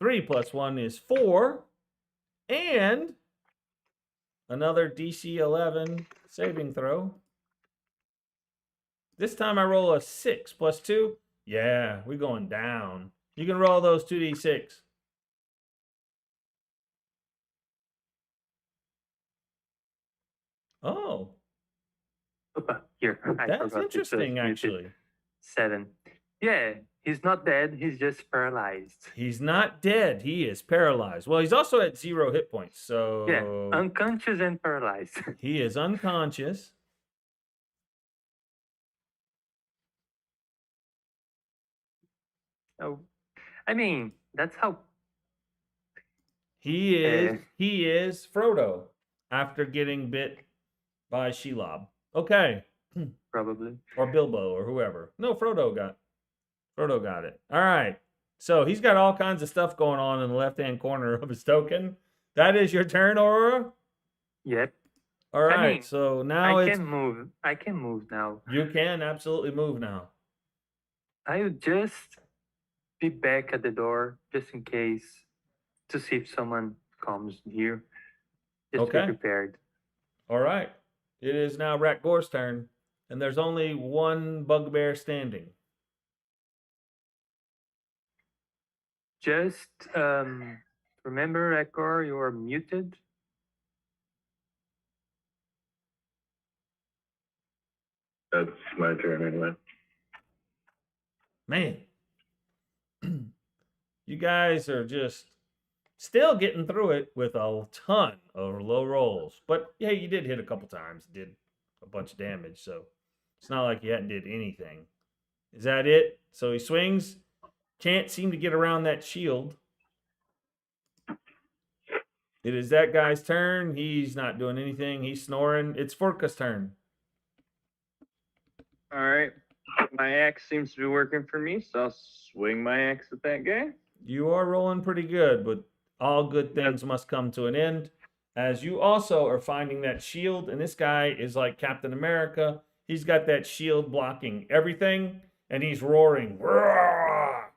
3 plus 1 is 4. And another DC 11 saving throw. This time I roll a 6 plus 2. Yeah, we're going down. You can roll those 2d6. Oh, Here, I that's forgot to interesting, mute it. actually. 7. Yeah, he's not dead. He's just paralyzed. He's not dead. He is paralyzed. Well, he's also at 0 hit points, so Yeah, unconscious and paralyzed. he is unconscious. Oh, I mean, that's how. He is Frodo after getting bit by Shelob. Okay. Probably. Or Bilbo or whoever. No, Frodo got it. All right. So he's got all kinds of stuff going on in the left-hand corner of his token. That is your turn, Aurora? Yep. All right. I mean, so now I can move. I can move now. You can absolutely move now. I would just be back at the door just in case to see if someone comes here. Just Okay. be prepared. All right. It is now Ratgor's turn, and there's only one bugbear standing. Just remember, Ekor, you are muted. That's my turn anyway. Man, you guys are just still getting through it with a ton of low rolls. But yeah, you did hit a couple times, did a bunch of damage, so it's not like you hadn't did anything. Is that it? So he swings, can't seem to get around that shield. It is that guy's turn. He's not doing anything. He's snoring. It's Forka's turn. All right. My axe seems to be working for me, so I'll swing my axe at that guy. You are rolling pretty good, but all good things must come to an end. As you also are finding that shield, and this guy is like Captain America. He's got that shield blocking everything, and he's roaring. Roar!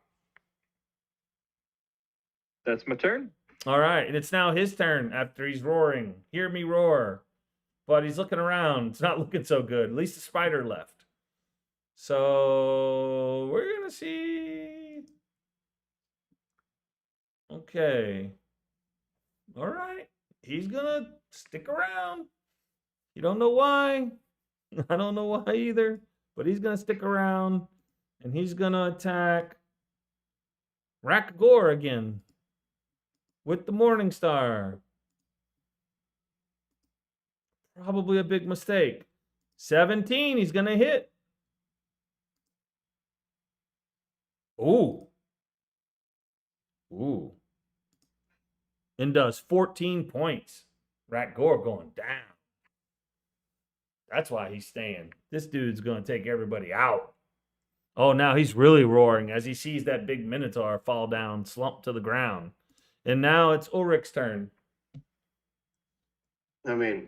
That's my turn. All right, and it's now his turn after he's roaring. Hear me roar. But he's looking around. It's not looking so good. At least the spider left. So we're going to see. Okay. All right. He's going to stick around. You don't know why. I don't know why either. But he's going to stick around. And he's going to attack Rakagor again. With the Morning Star. Probably a big mistake. 17, he's going to hit. Ooh. Ooh. And does 14 points. Rakagor going down. That's why he's staying. This dude's going to take everybody out. Oh, now he's really roaring as he sees that big Minotaur fall down, slump to the ground. And now it's Ulrich's turn. I mean,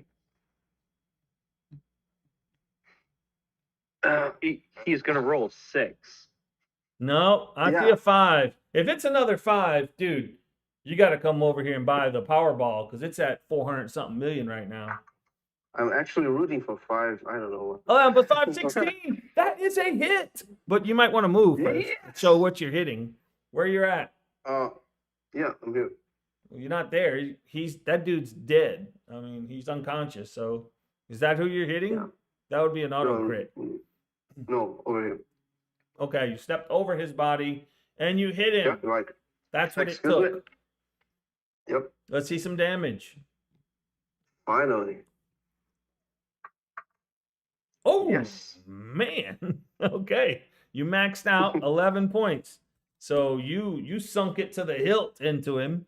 He's gonna roll 6. No, I see Yeah. a 5. If it's another 5, dude, you got to come over here and buy the Powerball because it's at 400 something million right now. I'm actually rooting for 5. I don't know. Oh, but 516, that is a hit. But you might want to move first. Yes. Show what you're hitting, where you're at. Yeah, I'm here. Well, you're not there. He's that dude's dead. I mean, he's unconscious. So, is that who you're hitting? Yeah. That would be an auto No, crit. No, over here. Okay, you stepped over his body and you hit him. Yeah, like, That's what it excuse me. took. Yep, Let's see some damage. finally. Oh, Yes. man. Okay. You maxed out 11 points. So you sunk it to the hilt into him.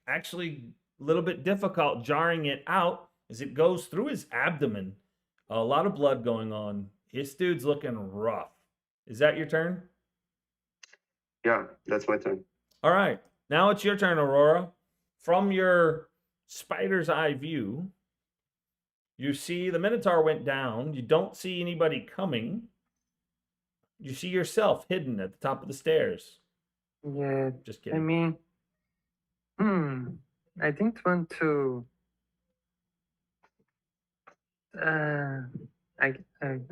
Actually, a little bit difficult jarring it out as it goes through his abdomen. A lot of blood going on. His dude's looking rough. Is that your turn? Yeah, that's my turn. All right. Now it's your turn, Aurora. From your spider's eye view, you see the Minotaur went down. You don't see anybody coming. You see yourself hidden at the top of the stairs. Yeah, Just I kidding. mean, I didn't want to. I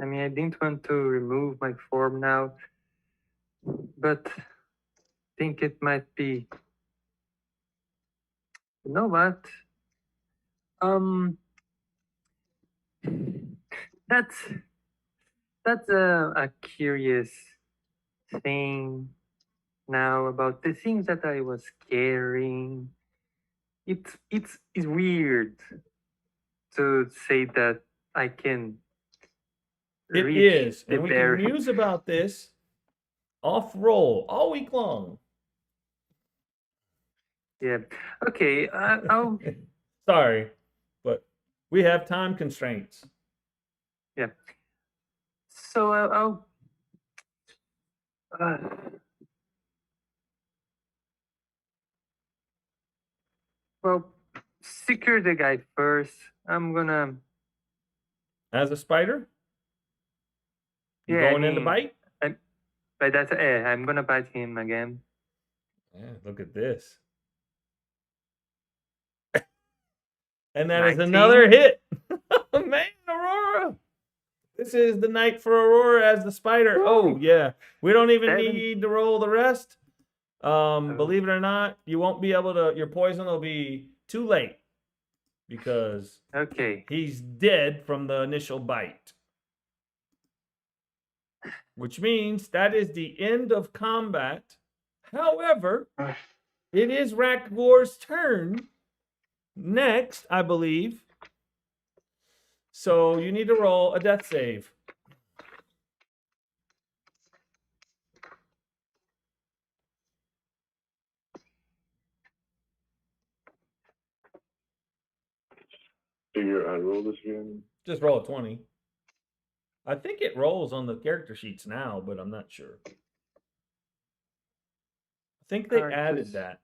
mean, I didn't want to remove my form now, but think it might be. You know what? That's a curious thing now about the things that I was carrying. It's weird to say that I can It reach is. the And we can berry. muse about this off roll all week long. Yeah. Okay. I'll. Sorry, but we have time constraints. Yeah. So I'll. Well, secure the guy first. I'm gonna. As a spider? You Yeah, I going in to mean, bite? But that's I'm gonna bite him again. Yeah, look at this. And that is 19. another hit. Man, Aurora. This is the night for Aurora as the spider. Oh, yeah. We don't even 7. need to roll the rest. Believe it or not, you won't be able to, your poison will be too late because Okay. he's dead from the initial bite. Which means that is the end of combat. However, it is Rakgor's turn next, I believe. So you need to roll a death save. Figure I'd roll this again. Just roll a 20. I think it rolls on the character sheets now, but I'm not sure. I think they added that.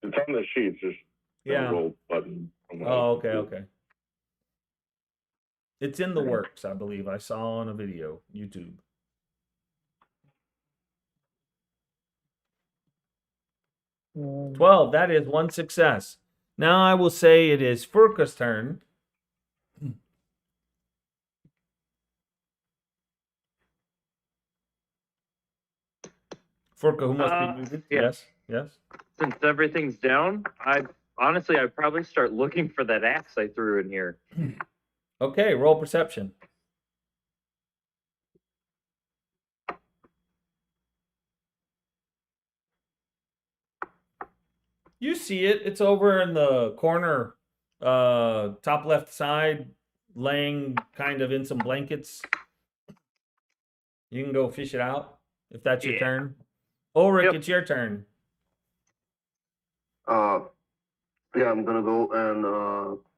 It's on the sheets, just Yeah. roll button. Oh, okay. It's in the works, I believe. I saw on a video, YouTube. Mm. 12, that is one success. Now I will say it is Furka's turn. Furka, who must be muted. Yeah. Yes. Since everything's down, I'd probably start looking for that axe I threw in here. Okay, roll perception. You see it. It's over in the corner, top left side, laying kind of in some blankets. You can go fish it out if that's your Yeah. turn. Ulrich, Yep. it's your turn. Yeah, I'm gonna go and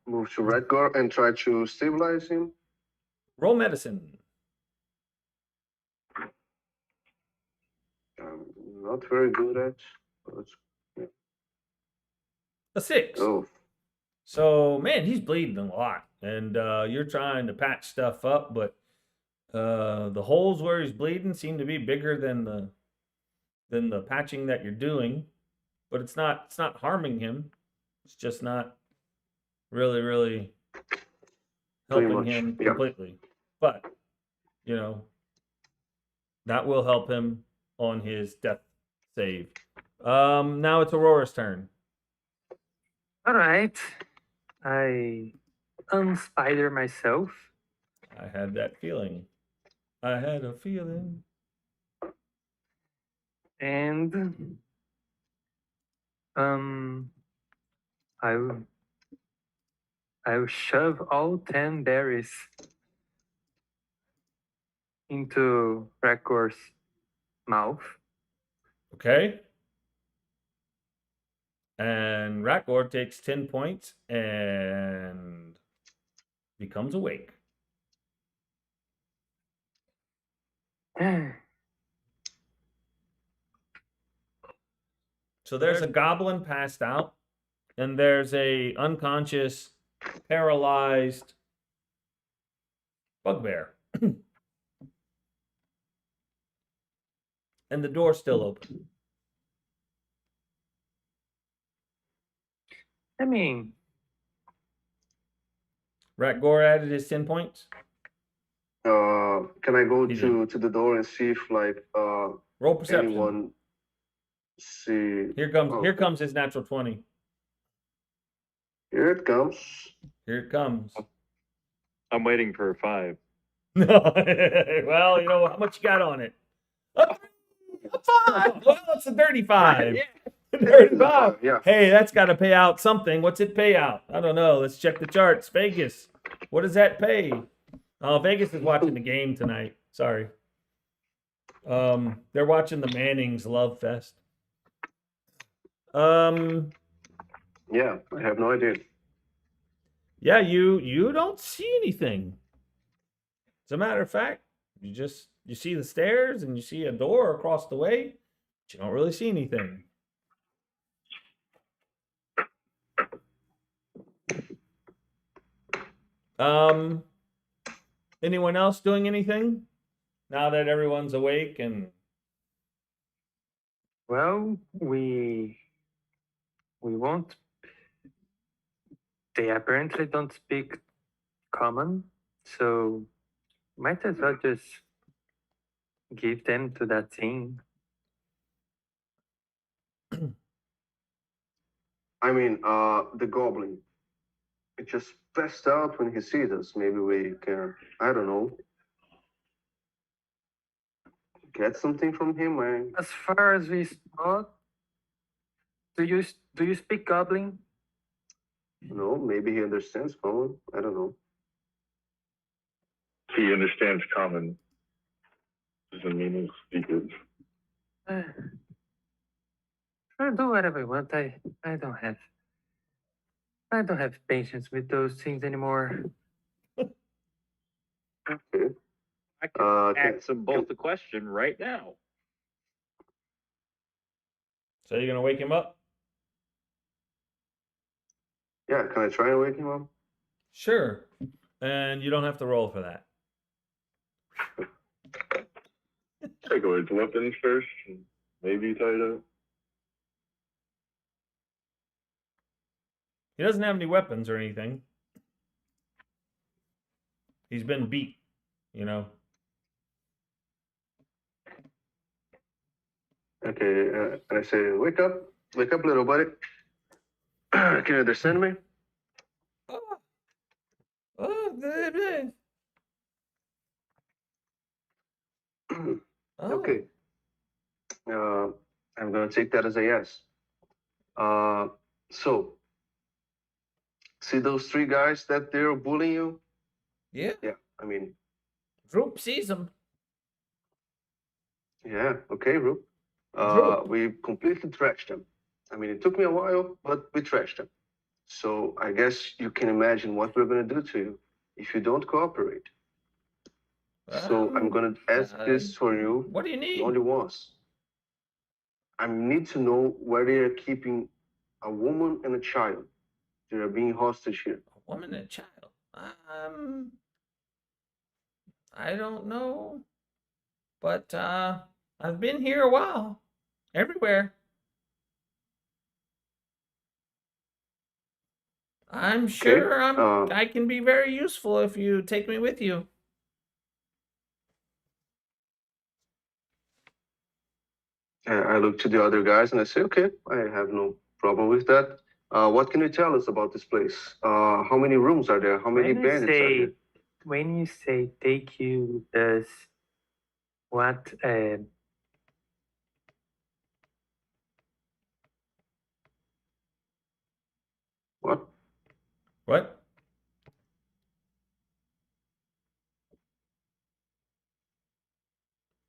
move to Redgar and try to stabilize him. Roll medicine. I'm not very good at. But A 6. oh, So, man, he's bleeding a lot. And you're trying to patch stuff up, but the holes where he's bleeding seem to be bigger than the patching that you're doing. But it's not harming him. It's just not really Pretty helping much, him yeah. completely. But, that will help him on his death save. Now it's Aurora's turn. All right. I unspider myself. I had that feeling. I had a feeling. And I will shove all 10 berries into Rekor's mouth. Okay. And Rakgor takes 10 points and becomes awake. So there's a goblin passed out, and there's a unconscious, paralyzed bugbear. And the door's still open. I mean, Rakgor added his 10 points. Can I go He to the door and see if Roll perception. anyone see? Here comes Oh. here comes his natural 20. Here it comes. Here it comes. I'm waiting for a 5. Well, how much you got on it? A 5. Well, it's a 35. 35. Yeah. Hey, that's got to pay out something. What's it pay out? I don't know. Let's check the charts. Vegas. What does that pay? Oh, Vegas is watching the game tonight. Sorry. They're watching the Mannings Love Fest. Yeah, I have no idea. Yeah, you don't see anything. As a matter of fact, you see the stairs and you see a door across the way, but you don't really see anything. Anyone else doing anything now that everyone's awake and well, we won't They apparently don't speak common, so might as well just give them to that thing. I mean, the goblin. It just passed out when he sees us. Maybe we can, I don't know, get something from him. As far as we saw, do you speak Goblin? No, maybe he understands common. I don't know. He understands common. Doesn't mean he'll speak it. I'll do whatever I want. I don't have patience with those things anymore. Okay. I can ask them both a question right now. So you're gonna wake him up? Yeah, can I try and wake him up? Sure. And you don't have to roll for that. Take away his weapons first, and maybe tie it up. He doesn't have any weapons or anything. He's been beat, you know. Okay, I say, wake up, little buddy. Can you understand me? Okay. I'm gonna take that as a yes. So, see those three guys that they're bullying you? Yeah. Yeah, I mean, Droop sees him. yeah, okay, Roop. Droop. We completely trashed them. I mean, it took me a while, but we trashed them. So I guess you can imagine what we're gonna do to you if you don't cooperate. So I'm gonna ask this for you What do you need? only once. I need to know where they are keeping a woman and a child. They are being hostage here. A woman and a child. I don't know. But I've been here a while. Everywhere. I'm sure I can be very useful if you take me with you. I look to the other guys and I say, okay, I have no problem with that. What can you tell us about this place? How many rooms are there? How many bandits are there? When you say take you, does what? What? What?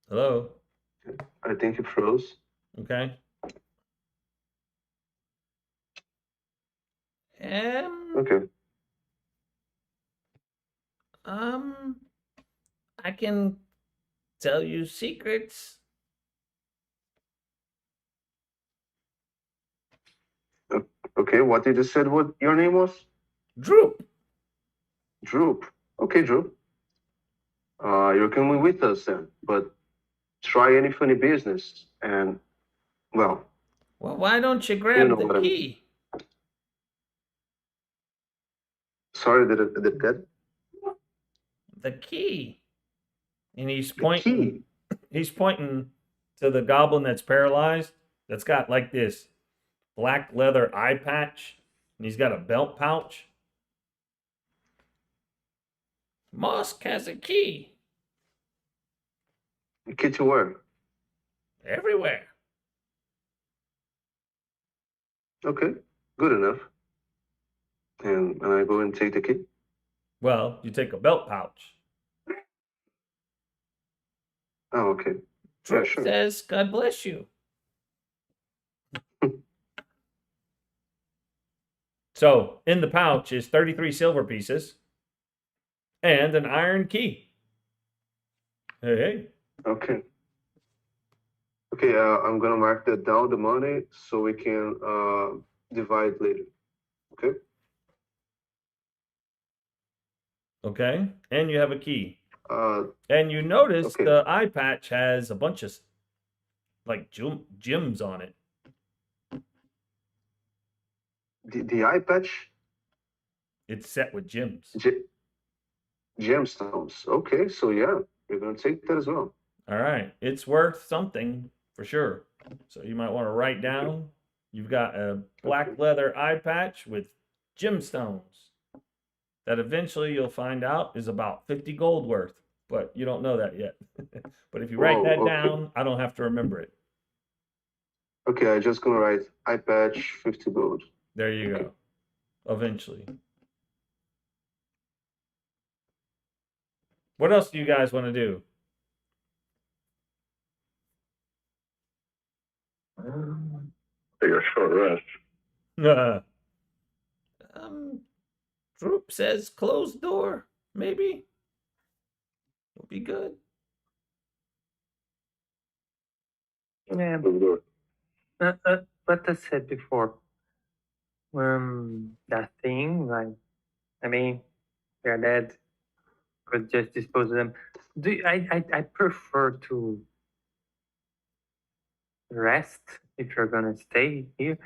Hello? I think it froze. Okay. Okay. I can tell you secrets. Okay, what you just said what your name was? Droop. Droop. Okay, Droop. You're coming with us then, but try any funny business and, well, Why don't you grab the key? Sorry, did it get? The key. And he's pointing. He's pointing to the goblin that's paralyzed. That's got like this black leather eye patch, and he's got a belt pouch. Mosk has a key. A key to where? Everywhere. Okay, good enough. And I go and take the key? Well, you take a belt pouch. Oh, okay. Droop says, God bless you. So, in the pouch is 33 silver pieces and an iron key. Hey. Okay. Okay, I'm gonna mark that down, the money, so we can divide later. Okay? Okay, and you have a key. And you notice the eye patch has a bunch of like gems on it. The eye patch? It's set with gems. Gemstones. Okay, so yeah, we're gonna take that as well. All right. It's worth something for sure. So you might want to write down you've got a black Okay. leather eye patch with gemstones that eventually you'll find out is about 50 gold worth, but you don't know that yet. But if you write Whoa. that Okay. down, I don't have to remember it. Okay, I'm just gonna write eye patch 50 gold. There you go. Eventually. What else do you guys want to do? Take a short rest. Droop says closed door. Maybe. It'll be good. Yeah, Let's do it. what I said before. That thing, like, I mean, they're dead. Could just dispose of them. I prefer to rest if you're gonna stay here,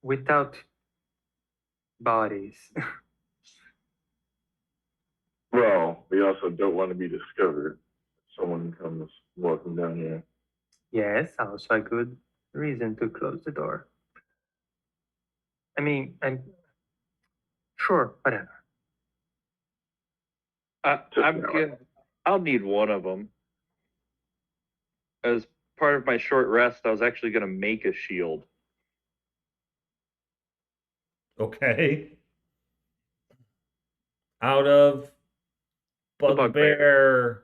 without bodies. Well, we also don't want to be discovered. Someone comes walking down here. Yes, also a good reason to close the door. I mean, I'm sure, whatever. I'm good. I'll need one of them. As part of my short rest, I was actually going to make a shield. Okay. Out of bugbear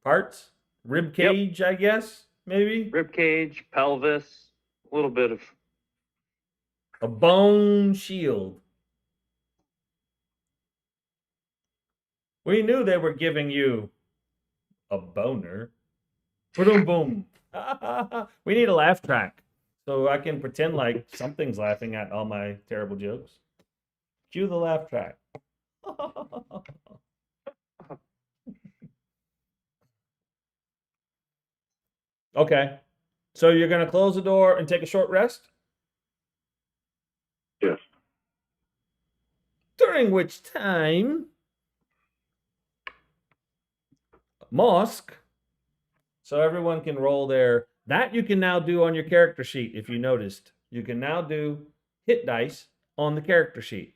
parts? Rib cage, I guess, maybe? Rib cage, pelvis, a little bit of. A bone shield. We knew they were giving you a boner. Boom, boom. We need a laugh track so I can pretend like something's laughing at all my terrible jokes. Cue the laugh track. Okay. So you're going to close the door and take a short rest? Yes. During which time, Mosk, so everyone can roll their. That you can now do on your character sheet if you noticed. You can now do hit dice on the character sheet.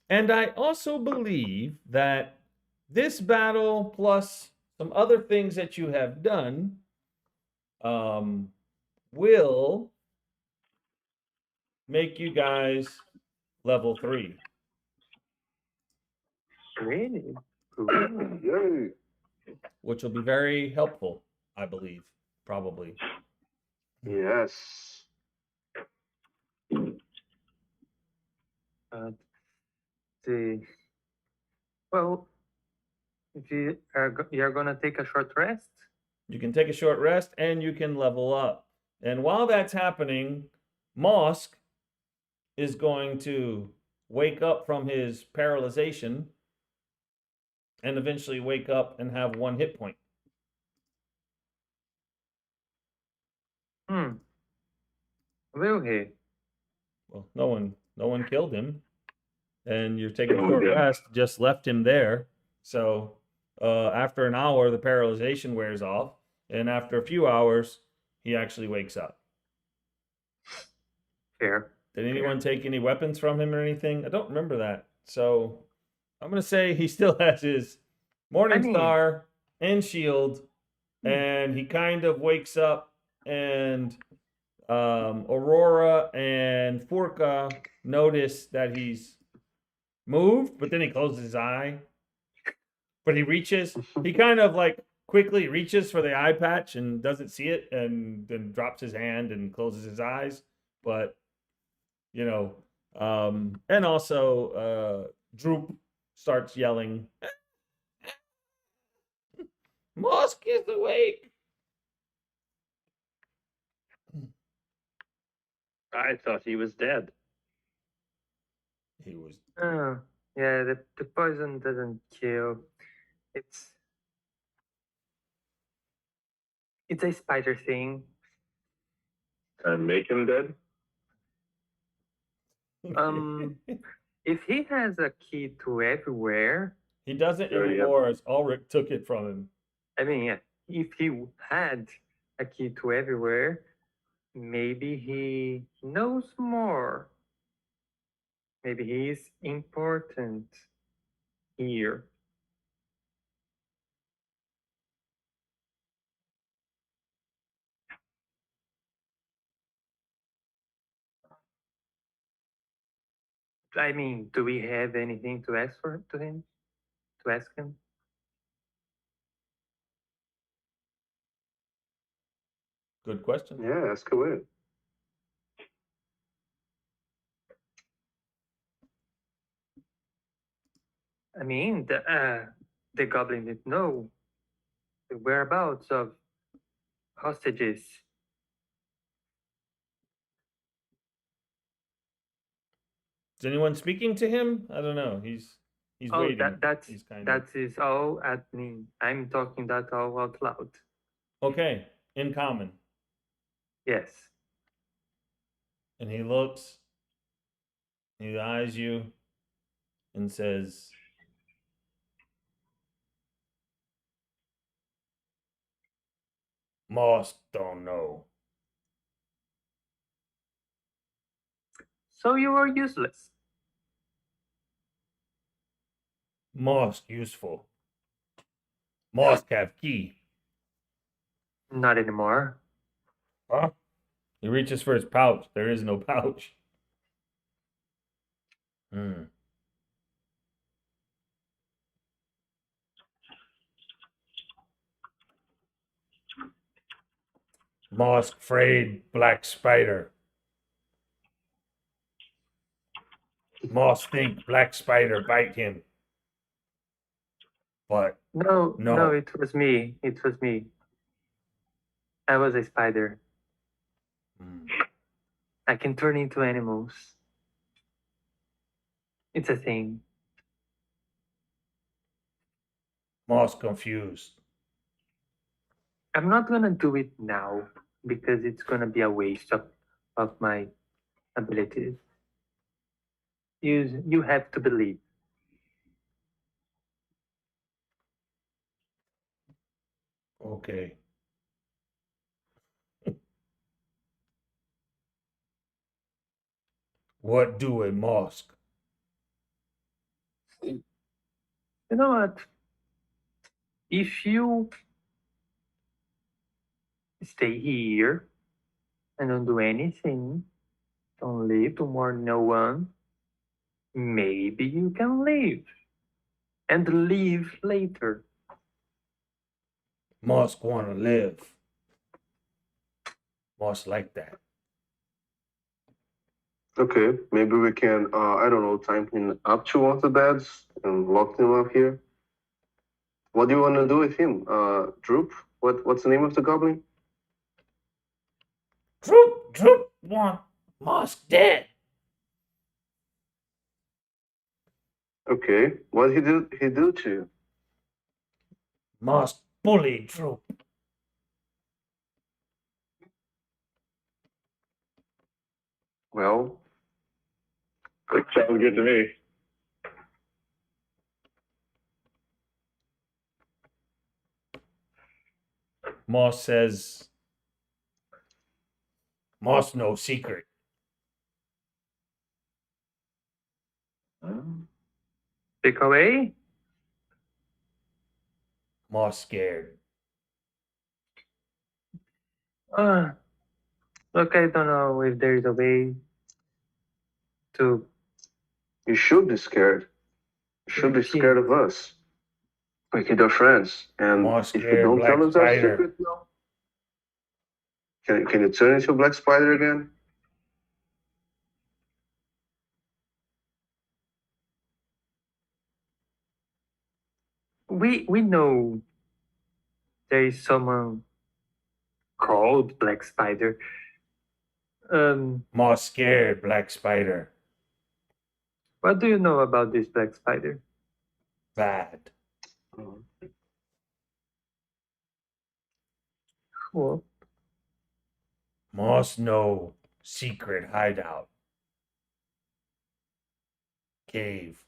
And I also believe that this battle plus some other things that you have done will make you guys level 3. Really? Yay. Which will be very helpful, I believe, probably. Yes. The well, if you're gonna take a short rest, You can take a short rest and you can level up. And while that's happening, Mosk is going to wake up from his paralyzation and eventually wake up and have 1 hit point. will he? Well, no one killed him. And you're taking a Oh, short yeah. rest, just left him there. So after an hour, the paralyzation wears off. And after a few hours, he actually wakes up. Fair. Did anyone take any weapons from him or anything? I don't remember that. So I'm going to say he still has his Morning Star and shield. And he kind of wakes up and Aurora and Furka notice that he's moved, but then he closes his eye. But he kind of like quickly reaches for the eye patch and doesn't see it and then drops his hand and closes his eyes. But, and also Droop starts yelling, Mosk is awake. I thought he was dead. He was. Oh, yeah. The poison doesn't kill. It's a spider thing. And make him dead? If he has a key to everywhere, He doesn't Already have- anymore, as Ulrich took it from him. I mean, yeah, if he had a key to everywhere, maybe he knows more. Maybe he is important here. I mean, do we have anything to ask to him? To ask him? Good question. Yeah, ask away. I mean, the goblin didn't know the whereabouts of hostages. Is anyone speaking to him? I don't know. He's Oh, waiting. He's kind of that is all at me. I'm talking that all out loud. okay. In common. Yes. And he looks, he eyes you, and says, Moss don't know. So you are useless. Moss useful. Moss have key. Not anymore. Huh? He reaches for his pouch. There is no pouch. Hmm. Moss afraid black spider. Moss think black spider bite him. But No, no. it was me. It was me. I was a spider. Hmm. I can turn into animals. It's a thing. Moss confused. I'm not gonna do it now because it's gonna be a waste of my abilities. You have to believe. Okay. What do a mosque? You know what? If you stay here and don't do anything, don't leave, don't warn no one, maybe you can leave and leave later. Mosque wanna live. Moss like that. Okay, maybe we can, I don't know, time him up to one of the beds and lock him up here. What do you want to do with him? Droop? What's the name of the goblin? Droop want Mosque dead. Okay, what he do to you? Mosque bully Droop. Well, Sounds good to me. Moss says, Moss no secret. Take away? Moss scared. Look, I don't know if there is a way to. you should be scared. You should be scared of us. We killed our friends, and More if you scared don't black tell us our spider. secret now, can you turn into a black spider again? We know there is someone called Black Spider. More scared black spider. What do you know about this Black Spider? Bad. Well, Moss no secret hideout. Cave.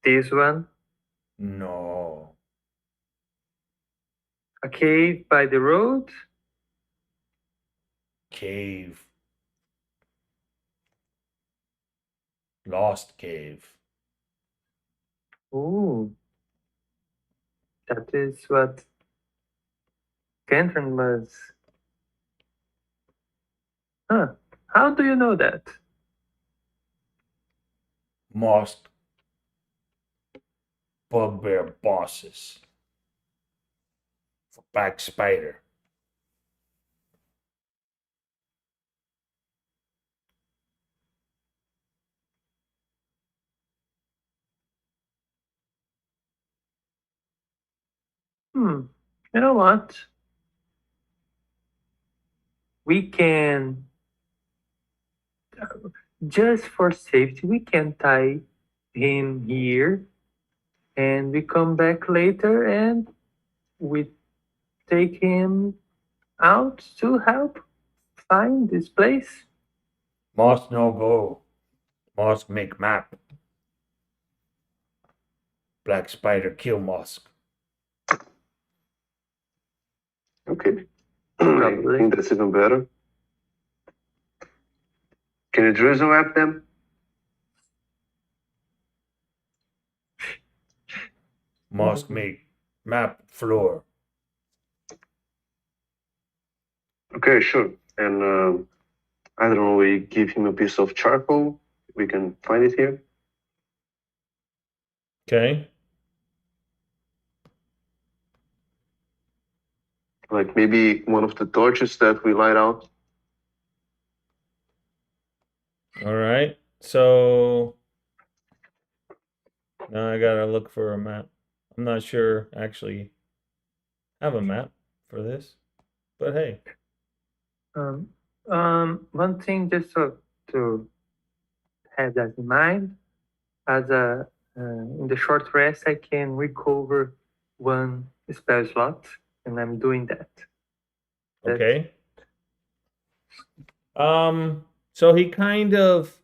This one, No. a cave by the road. Cave. Lost cave. Oh, that is what Cantron was. Huh. How do you know that? Mosque. Bugbear bosses. For Black Spider. You know what? We can, just for safety, we can tie him here and we come back later and we take him out to help find this place. Mosque no go. Mosque make map. Black Spider kill Mosque. Okay. I Probably. think that's even better. Can you drizzle wrap them? Mosque make map floor. Okay, sure. And I don't know, we give him a piece of charcoal. We can find it here. Okay. Like maybe one of the torches that we light out. All right. So now I gotta look for a map. I'm not sure actually have a map for this, but hey. One thing just to have that in mind, as a in the short rest, I can recover one spell slot, and I'm doing that. Okay. So he kind of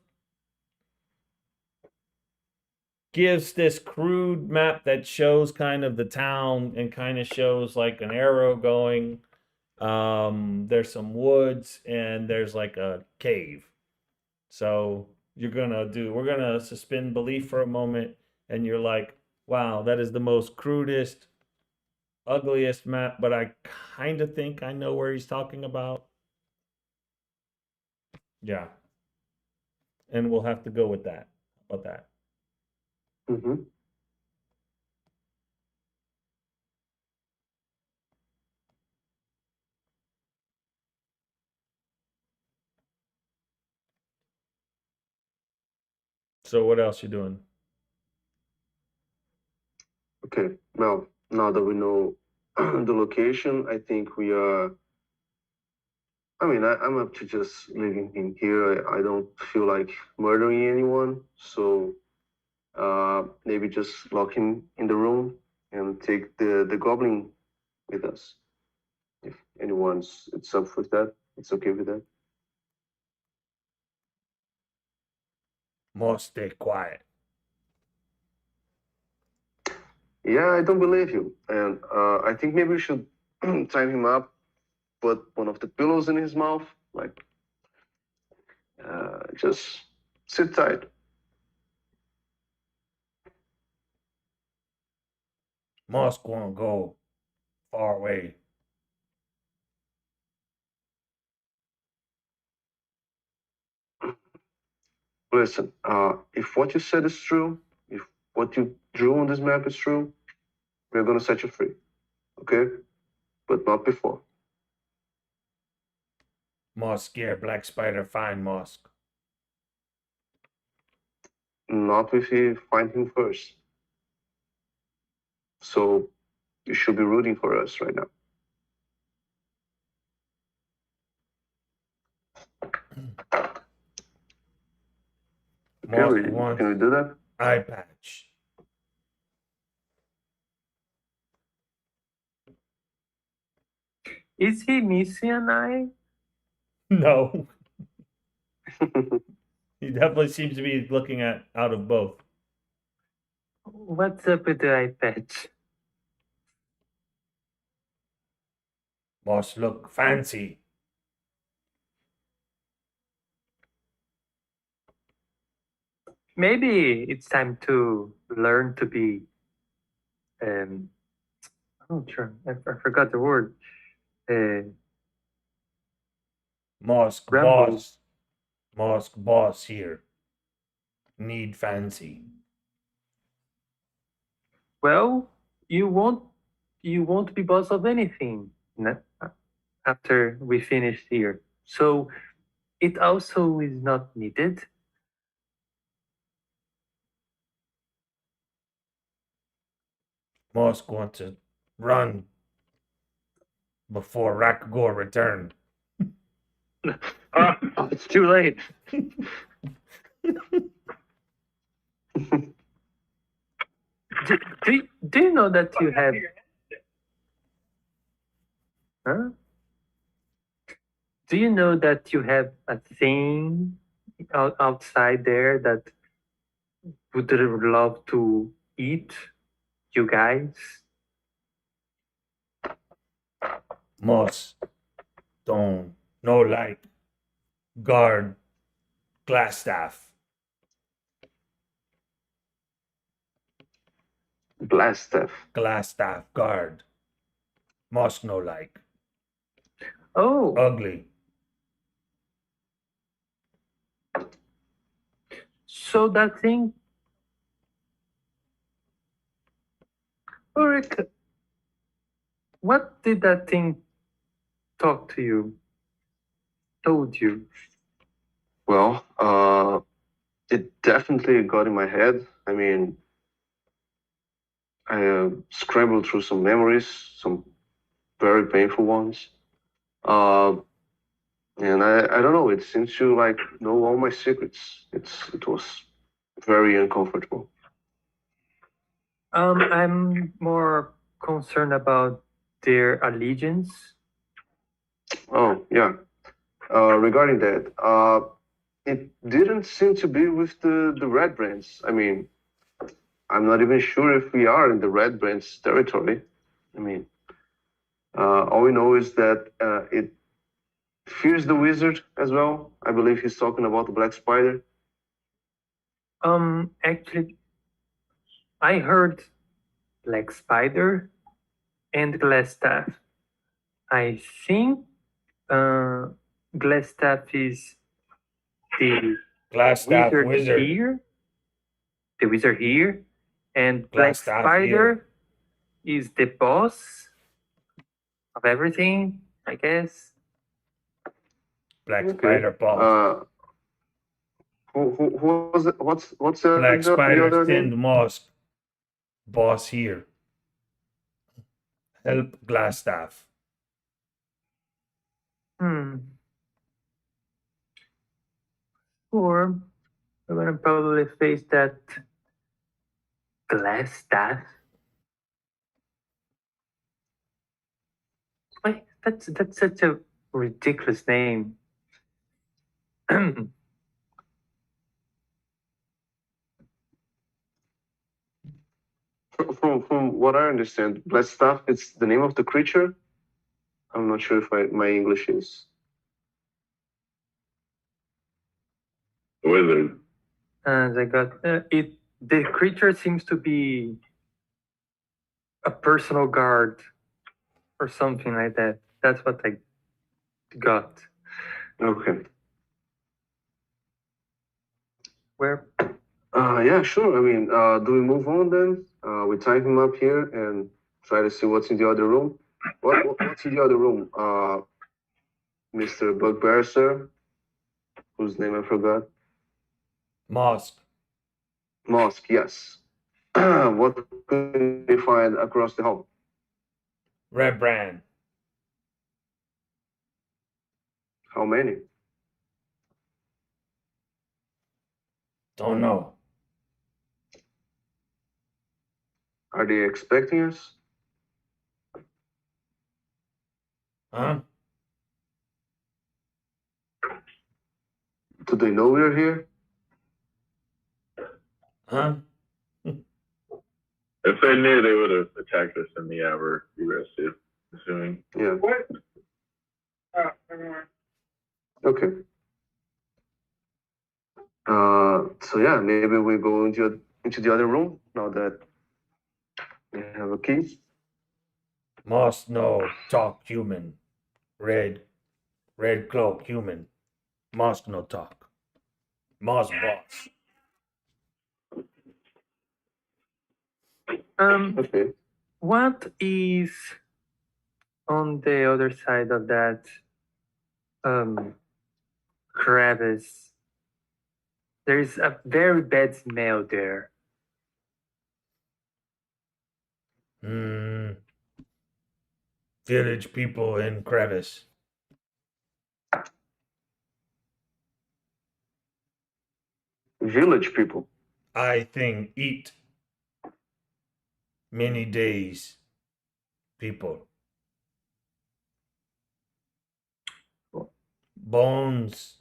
gives this crude map that shows kind of the town and kind of shows like an arrow going. There's some woods and there's like a cave. So we're gonna suspend belief for a moment, and you're like, wow, that is the most crudest, ugliest map, but I kind of think I know where he's talking about. Yeah. And we'll have to go with that. How about that? Mm-hmm. So what else you doing? Okay. Now that we know the location, I think we are. I mean, I'm up to just leaving him here. I don't feel like murdering anyone, so maybe just lock him in the room and take the goblin with us. If anyone's it's up with that, it's okay with that. More stay quiet. Yeah, I don't believe you, and I think maybe we should tie him up, put one of the pillows in his mouth, like just sit tight. Moss gonna go far away. Listen, if what you said is true, if what you drew on this map is true, we're gonna set you free, okay? But not before. Moss scared Black Spider find Moss. Not if you find him first. So you should be rooting for us right now. Moss Okay, wants can we do that? eye patch. Is he missing an eye? No. He definitely seems to be looking at out of both. What's up with the eye patch? Boss look fancy. Maybe it's time to learn to be. I'm not sure. I forgot the word. Uh, Mosque Rambo. boss. Mosque boss here. Need fancy. Well, you won't be boss of anything after we finish here. So it also is not needed. Mosque wants to run before Rakagor returned. Oh, it's too late. Do you know that you have? Huh? Do you know that you have a thing outside there that would love to eat you guys? Mosque don't no like guard glass staff. Blast stuff. Glass staff guard. Mosque no like. Oh, Ugly. so that thing, Ulrich, what did that thing talk to you? Told you? Well, it definitely got in my head. I mean, I scrambled through some memories, some very painful ones. Uh, and I don't know, it seems to like know all my secrets. It was very uncomfortable. I'm more concerned about their allegiance. Oh, yeah. Regarding that, it didn't seem to be with the Red Brands. I mean, I'm not even sure if we are in the Red Brands territory. I mean, all we know is that it fears the wizard as well. I believe he's talking about the Black Spider. Actually, I heard Black Spider and Glassstaff. I think uh, Glassstaff is the Glass staff wizard. here, the wizard here, and Black Glass staff Spider is the boss of everything, I guess. Black Okay. spider boss. Who was it? What's Black the spider other thinned name? mosque. Boss here. Help glass staff. Hmm. Or we're gonna probably face that Glassstaff. Wait, that's such a ridiculous name. From what I understand, Black Staff it's the name of the creature. I'm not sure if my English is. Wizard. And I got it. The creature seems to be a personal guard or something like that. That's what I got. Okay. Where? Yeah, sure. I mean, do we move on then? We tie him up here and try to see what's in the other room. What's in the other room? Mr. Bugbear, sir, whose name I forgot. Mosque. Mosque, yes. What can we find across the hall? Rembrandt. How many? Don't know. Are they expecting us? Huh? Do they know we're here? Huh? If they knew, they would have attacked us in the hour we rested, assuming. Yeah. Okay. So yeah, maybe we go into the other room now that we have a key. Must no talk human. Red cloak human. Must no talk. Must boss. Okay. What is on the other side of that crevice? There's a very bad smell there. Hmm. Village people in crevice. Village people. I think eat many days people. Bones,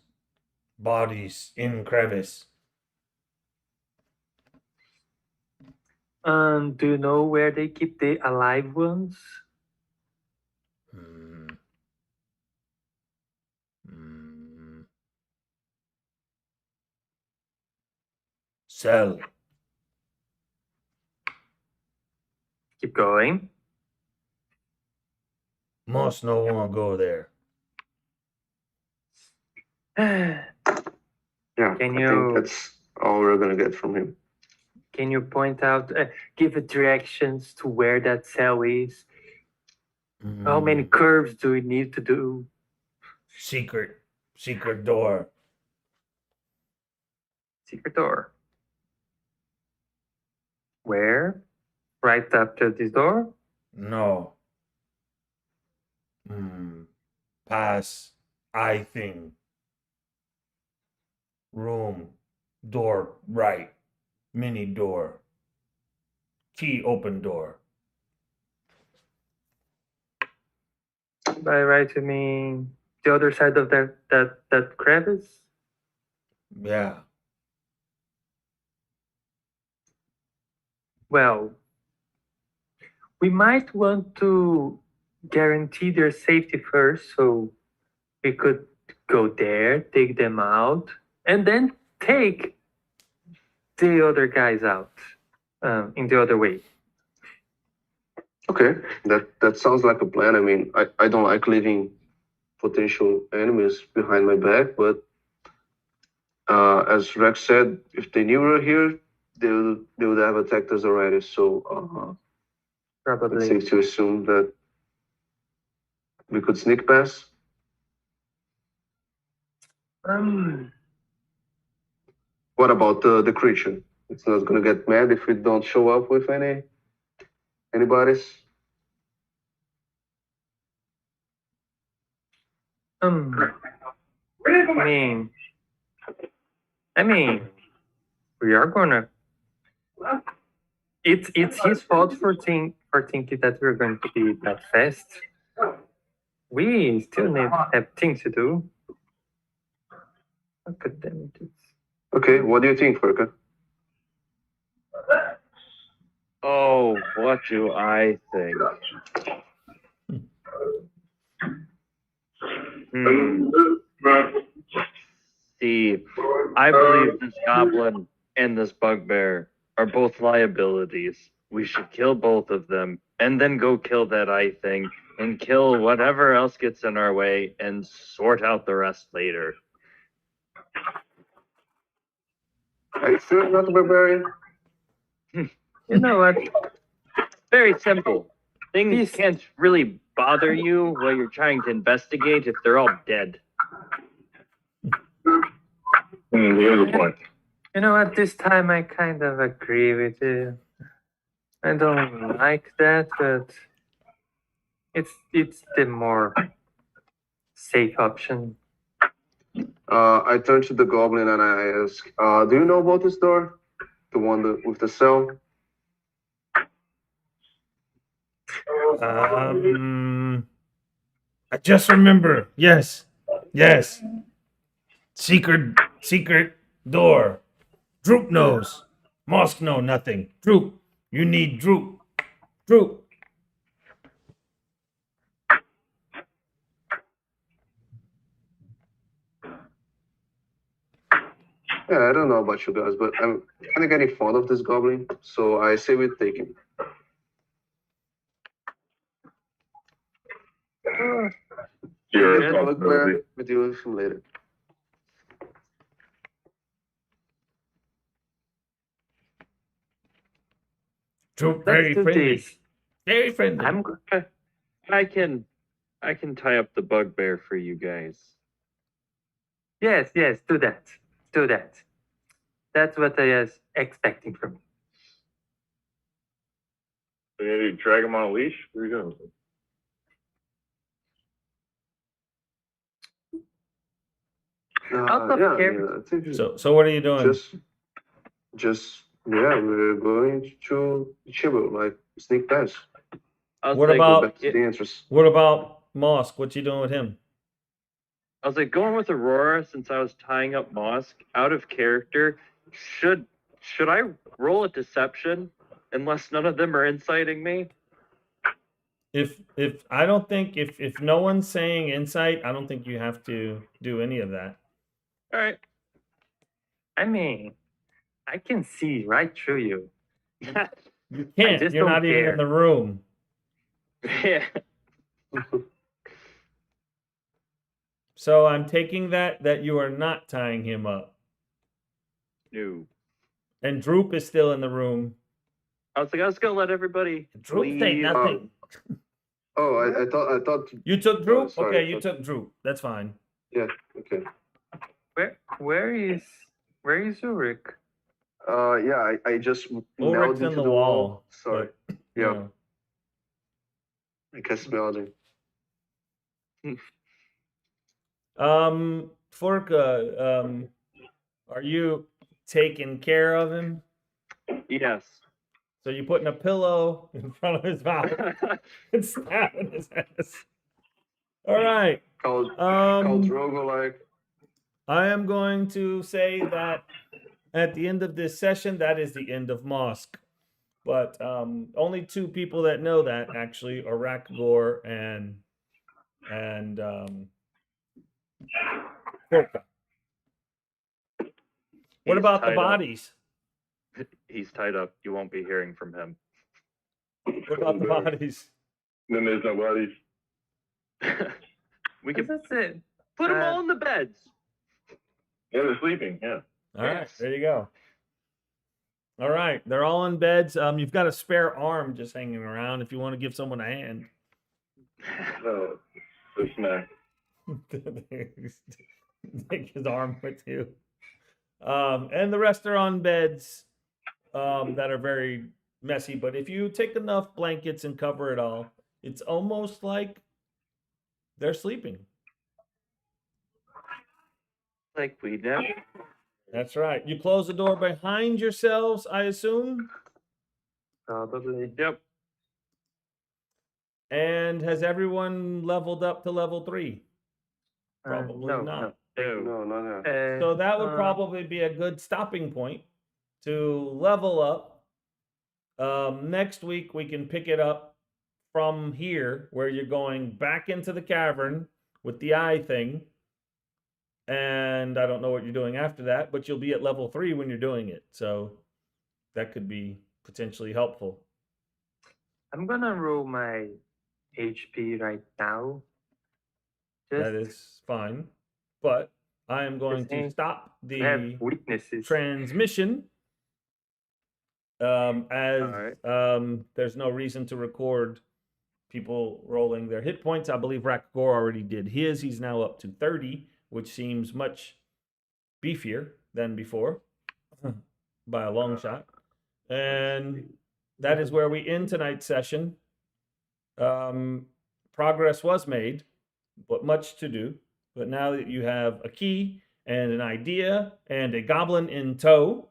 bodies in crevice. Do you know where they keep the alive ones? Hmm. Hmm. Cell. Keep going. Must no one go there. Yeah, Can I you- think that's all we're gonna get from him. Can you point out, give it directions to where that cell is? How many Hmm. curves do we need to do? Secret door. Secret door. Where? Right after this door? No. Hmm. Pass. I think. Room. Door right. Mini door. Key open door. By right, you mean the other side of that crevice? Yeah. Well, we might want to guarantee their safety first, so we could go there, take them out, and then take the other guys out in the other way. Okay, that sounds like a plan. I mean, I don't like leaving potential enemies behind my back, but as Rex said, if they knew we were here, they would have attacked us already. So it's Probably. safe to assume that we could sneak past. Um, What about the creature? It's not gonna get mad if we don't show up with anybody's. I mean, we are gonna. It's his fault for thinking that we're going to be that fast. We still have things to do. Academic. Okay, what do you think, Furka? Oh, what do I think? Hmm. See, I believe this goblin and this bugbear are both liabilities. We should kill both of them and then go kill that eye thing and kill whatever else gets in our way and sort out the rest later. Are you sure not a barbarian? You know what? Very simple. Things These- can't really bother you while you're trying to investigate if they're all dead. He has a point. You know, at this time, I kind of agree with you. I don't like that, but it's the more safe option. I turn to the goblin and I ask, "Do you know about this door? The one with the cell?" I just remember. Yes. Secret door. Droop nose. Mosk know nothing. Droop, you need Droop. Droop. Yeah, I don't know about you guys, but I'm kind of getting fond of this goblin, so I say we take him. Your Good luck, responsibility. man. We'll deal with him later. Droop, Let's very do friendly. this. Very friendly. I'm I can tie up the bugbear for you guys. yes, do that. Do that. That's what I was expecting from you. So you need to drag him on a leash? Where are you going? Out of Yeah, care- I think So what are you doing? yeah, we're going to Chibo, like sneak past. I was What like, about- Go back to the entrance. What about Mosk? What you doing with him? I was like going with Aurora since I was tying up Mosk out of character. Should I roll a deception unless none of them are inciting me? If I don't think if no one's saying insight, I don't think you have to do any of that. All right. I mean, I can see right through you. You can't. just You're don't not even care. in the room. Yeah. So I'm taking that you are not tying him up. No. And Droop is still in the room. I was like, I was gonna let everybody Droop say leave. nothing. Oh, I thought. You took Droop? sorry, Okay, you but- took Droop. That's fine. Yeah. Okay. Where is Ulrich? Yeah, I just Ulrich's melded in into the the wall. Sorry. but, you Yeah, know. I cast melding. Forka, are you taking care of him? Yes. So you putting a pillow in front of his mouth and stabbing his ass. All right. Called Um, Drogo like. I am going to say that at the end of this session, that is the end of Mosk. But only two people that know that actually are Rakgor and Forka. What He's about the tied up. bodies? He's tied up. You won't be hearing from him. What about the bodies? Then there's no bodies. We can That's it. put them all in the beds. Yeah, they're sleeping. Yeah. All right, Yes. there you go. All right, they're all in beds. You've got a spare arm just hanging around if you want to give someone a hand. No, it's snack. Take his arm with you. And the rest are on beds that are very messy. But if you take enough blankets and cover it all, it's almost like they're sleeping. Like we never. That's right. You close the door behind yourselves, I assume. Probably. Yep. And has everyone leveled up to level 3? Probably no, not. No. No, not that. So that would probably be a good stopping point to level up. Next week, we can pick it up from here, where you're going back into the cavern with the eye thing. And I don't know what you're doing after that, but you'll be at level 3 when you're doing it. So that could be potentially helpful. I'm gonna roll my HP right now. That is fine. But I am going to Just stop I have the weaknesses. transmission as Alright. there's no reason to record people rolling their hit points. I believe Rakgor already did his. He's now up to 30, which seems much beefier than before by a long shot. And that is where we end tonight's session. Progress was made, but much to do. But now that you have a key and an idea and a goblin in tow,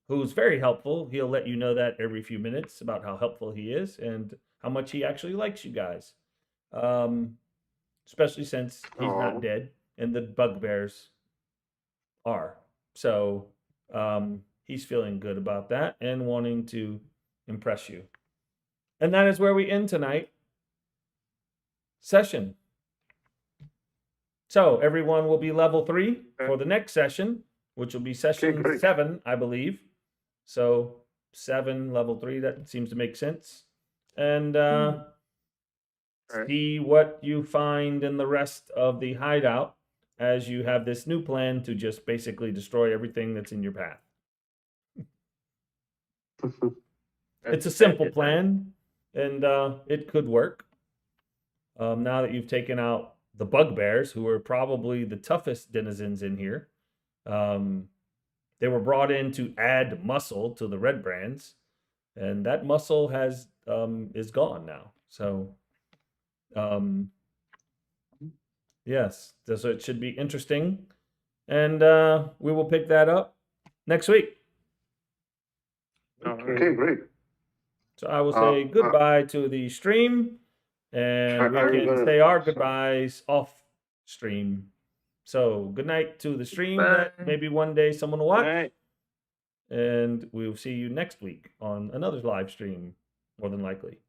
who's very helpful, he'll let you know that every few minutes about how helpful he is and how much he actually likes you guys. Especially since he's Aw. not dead and the bugbears are. So he's feeling good about that and wanting to impress you. And that is where we end tonight session. So everyone will be level 3 for the next session, which will be session great. 7, I believe. So 7, level 3, that seems to make sense. And see what you find in the rest of the hideout as you have this new plan to just basically destroy everything that's in your path. It's a simple plan, and it could work. Now that you've taken out the bugbears, who are probably the toughest denizens in here, they were brought in to add muscle to the red brands, and that muscle has is gone now. So, yes, so it should be interesting, and we will pick that up next week. Okay, great. So I will say goodbye to the stream, and we are you can gonna- say our sorry. goodbyes off stream. So good night to the stream Bye. that maybe one day someone will watch, All right. and we'll see you next week on another live stream, more than likely.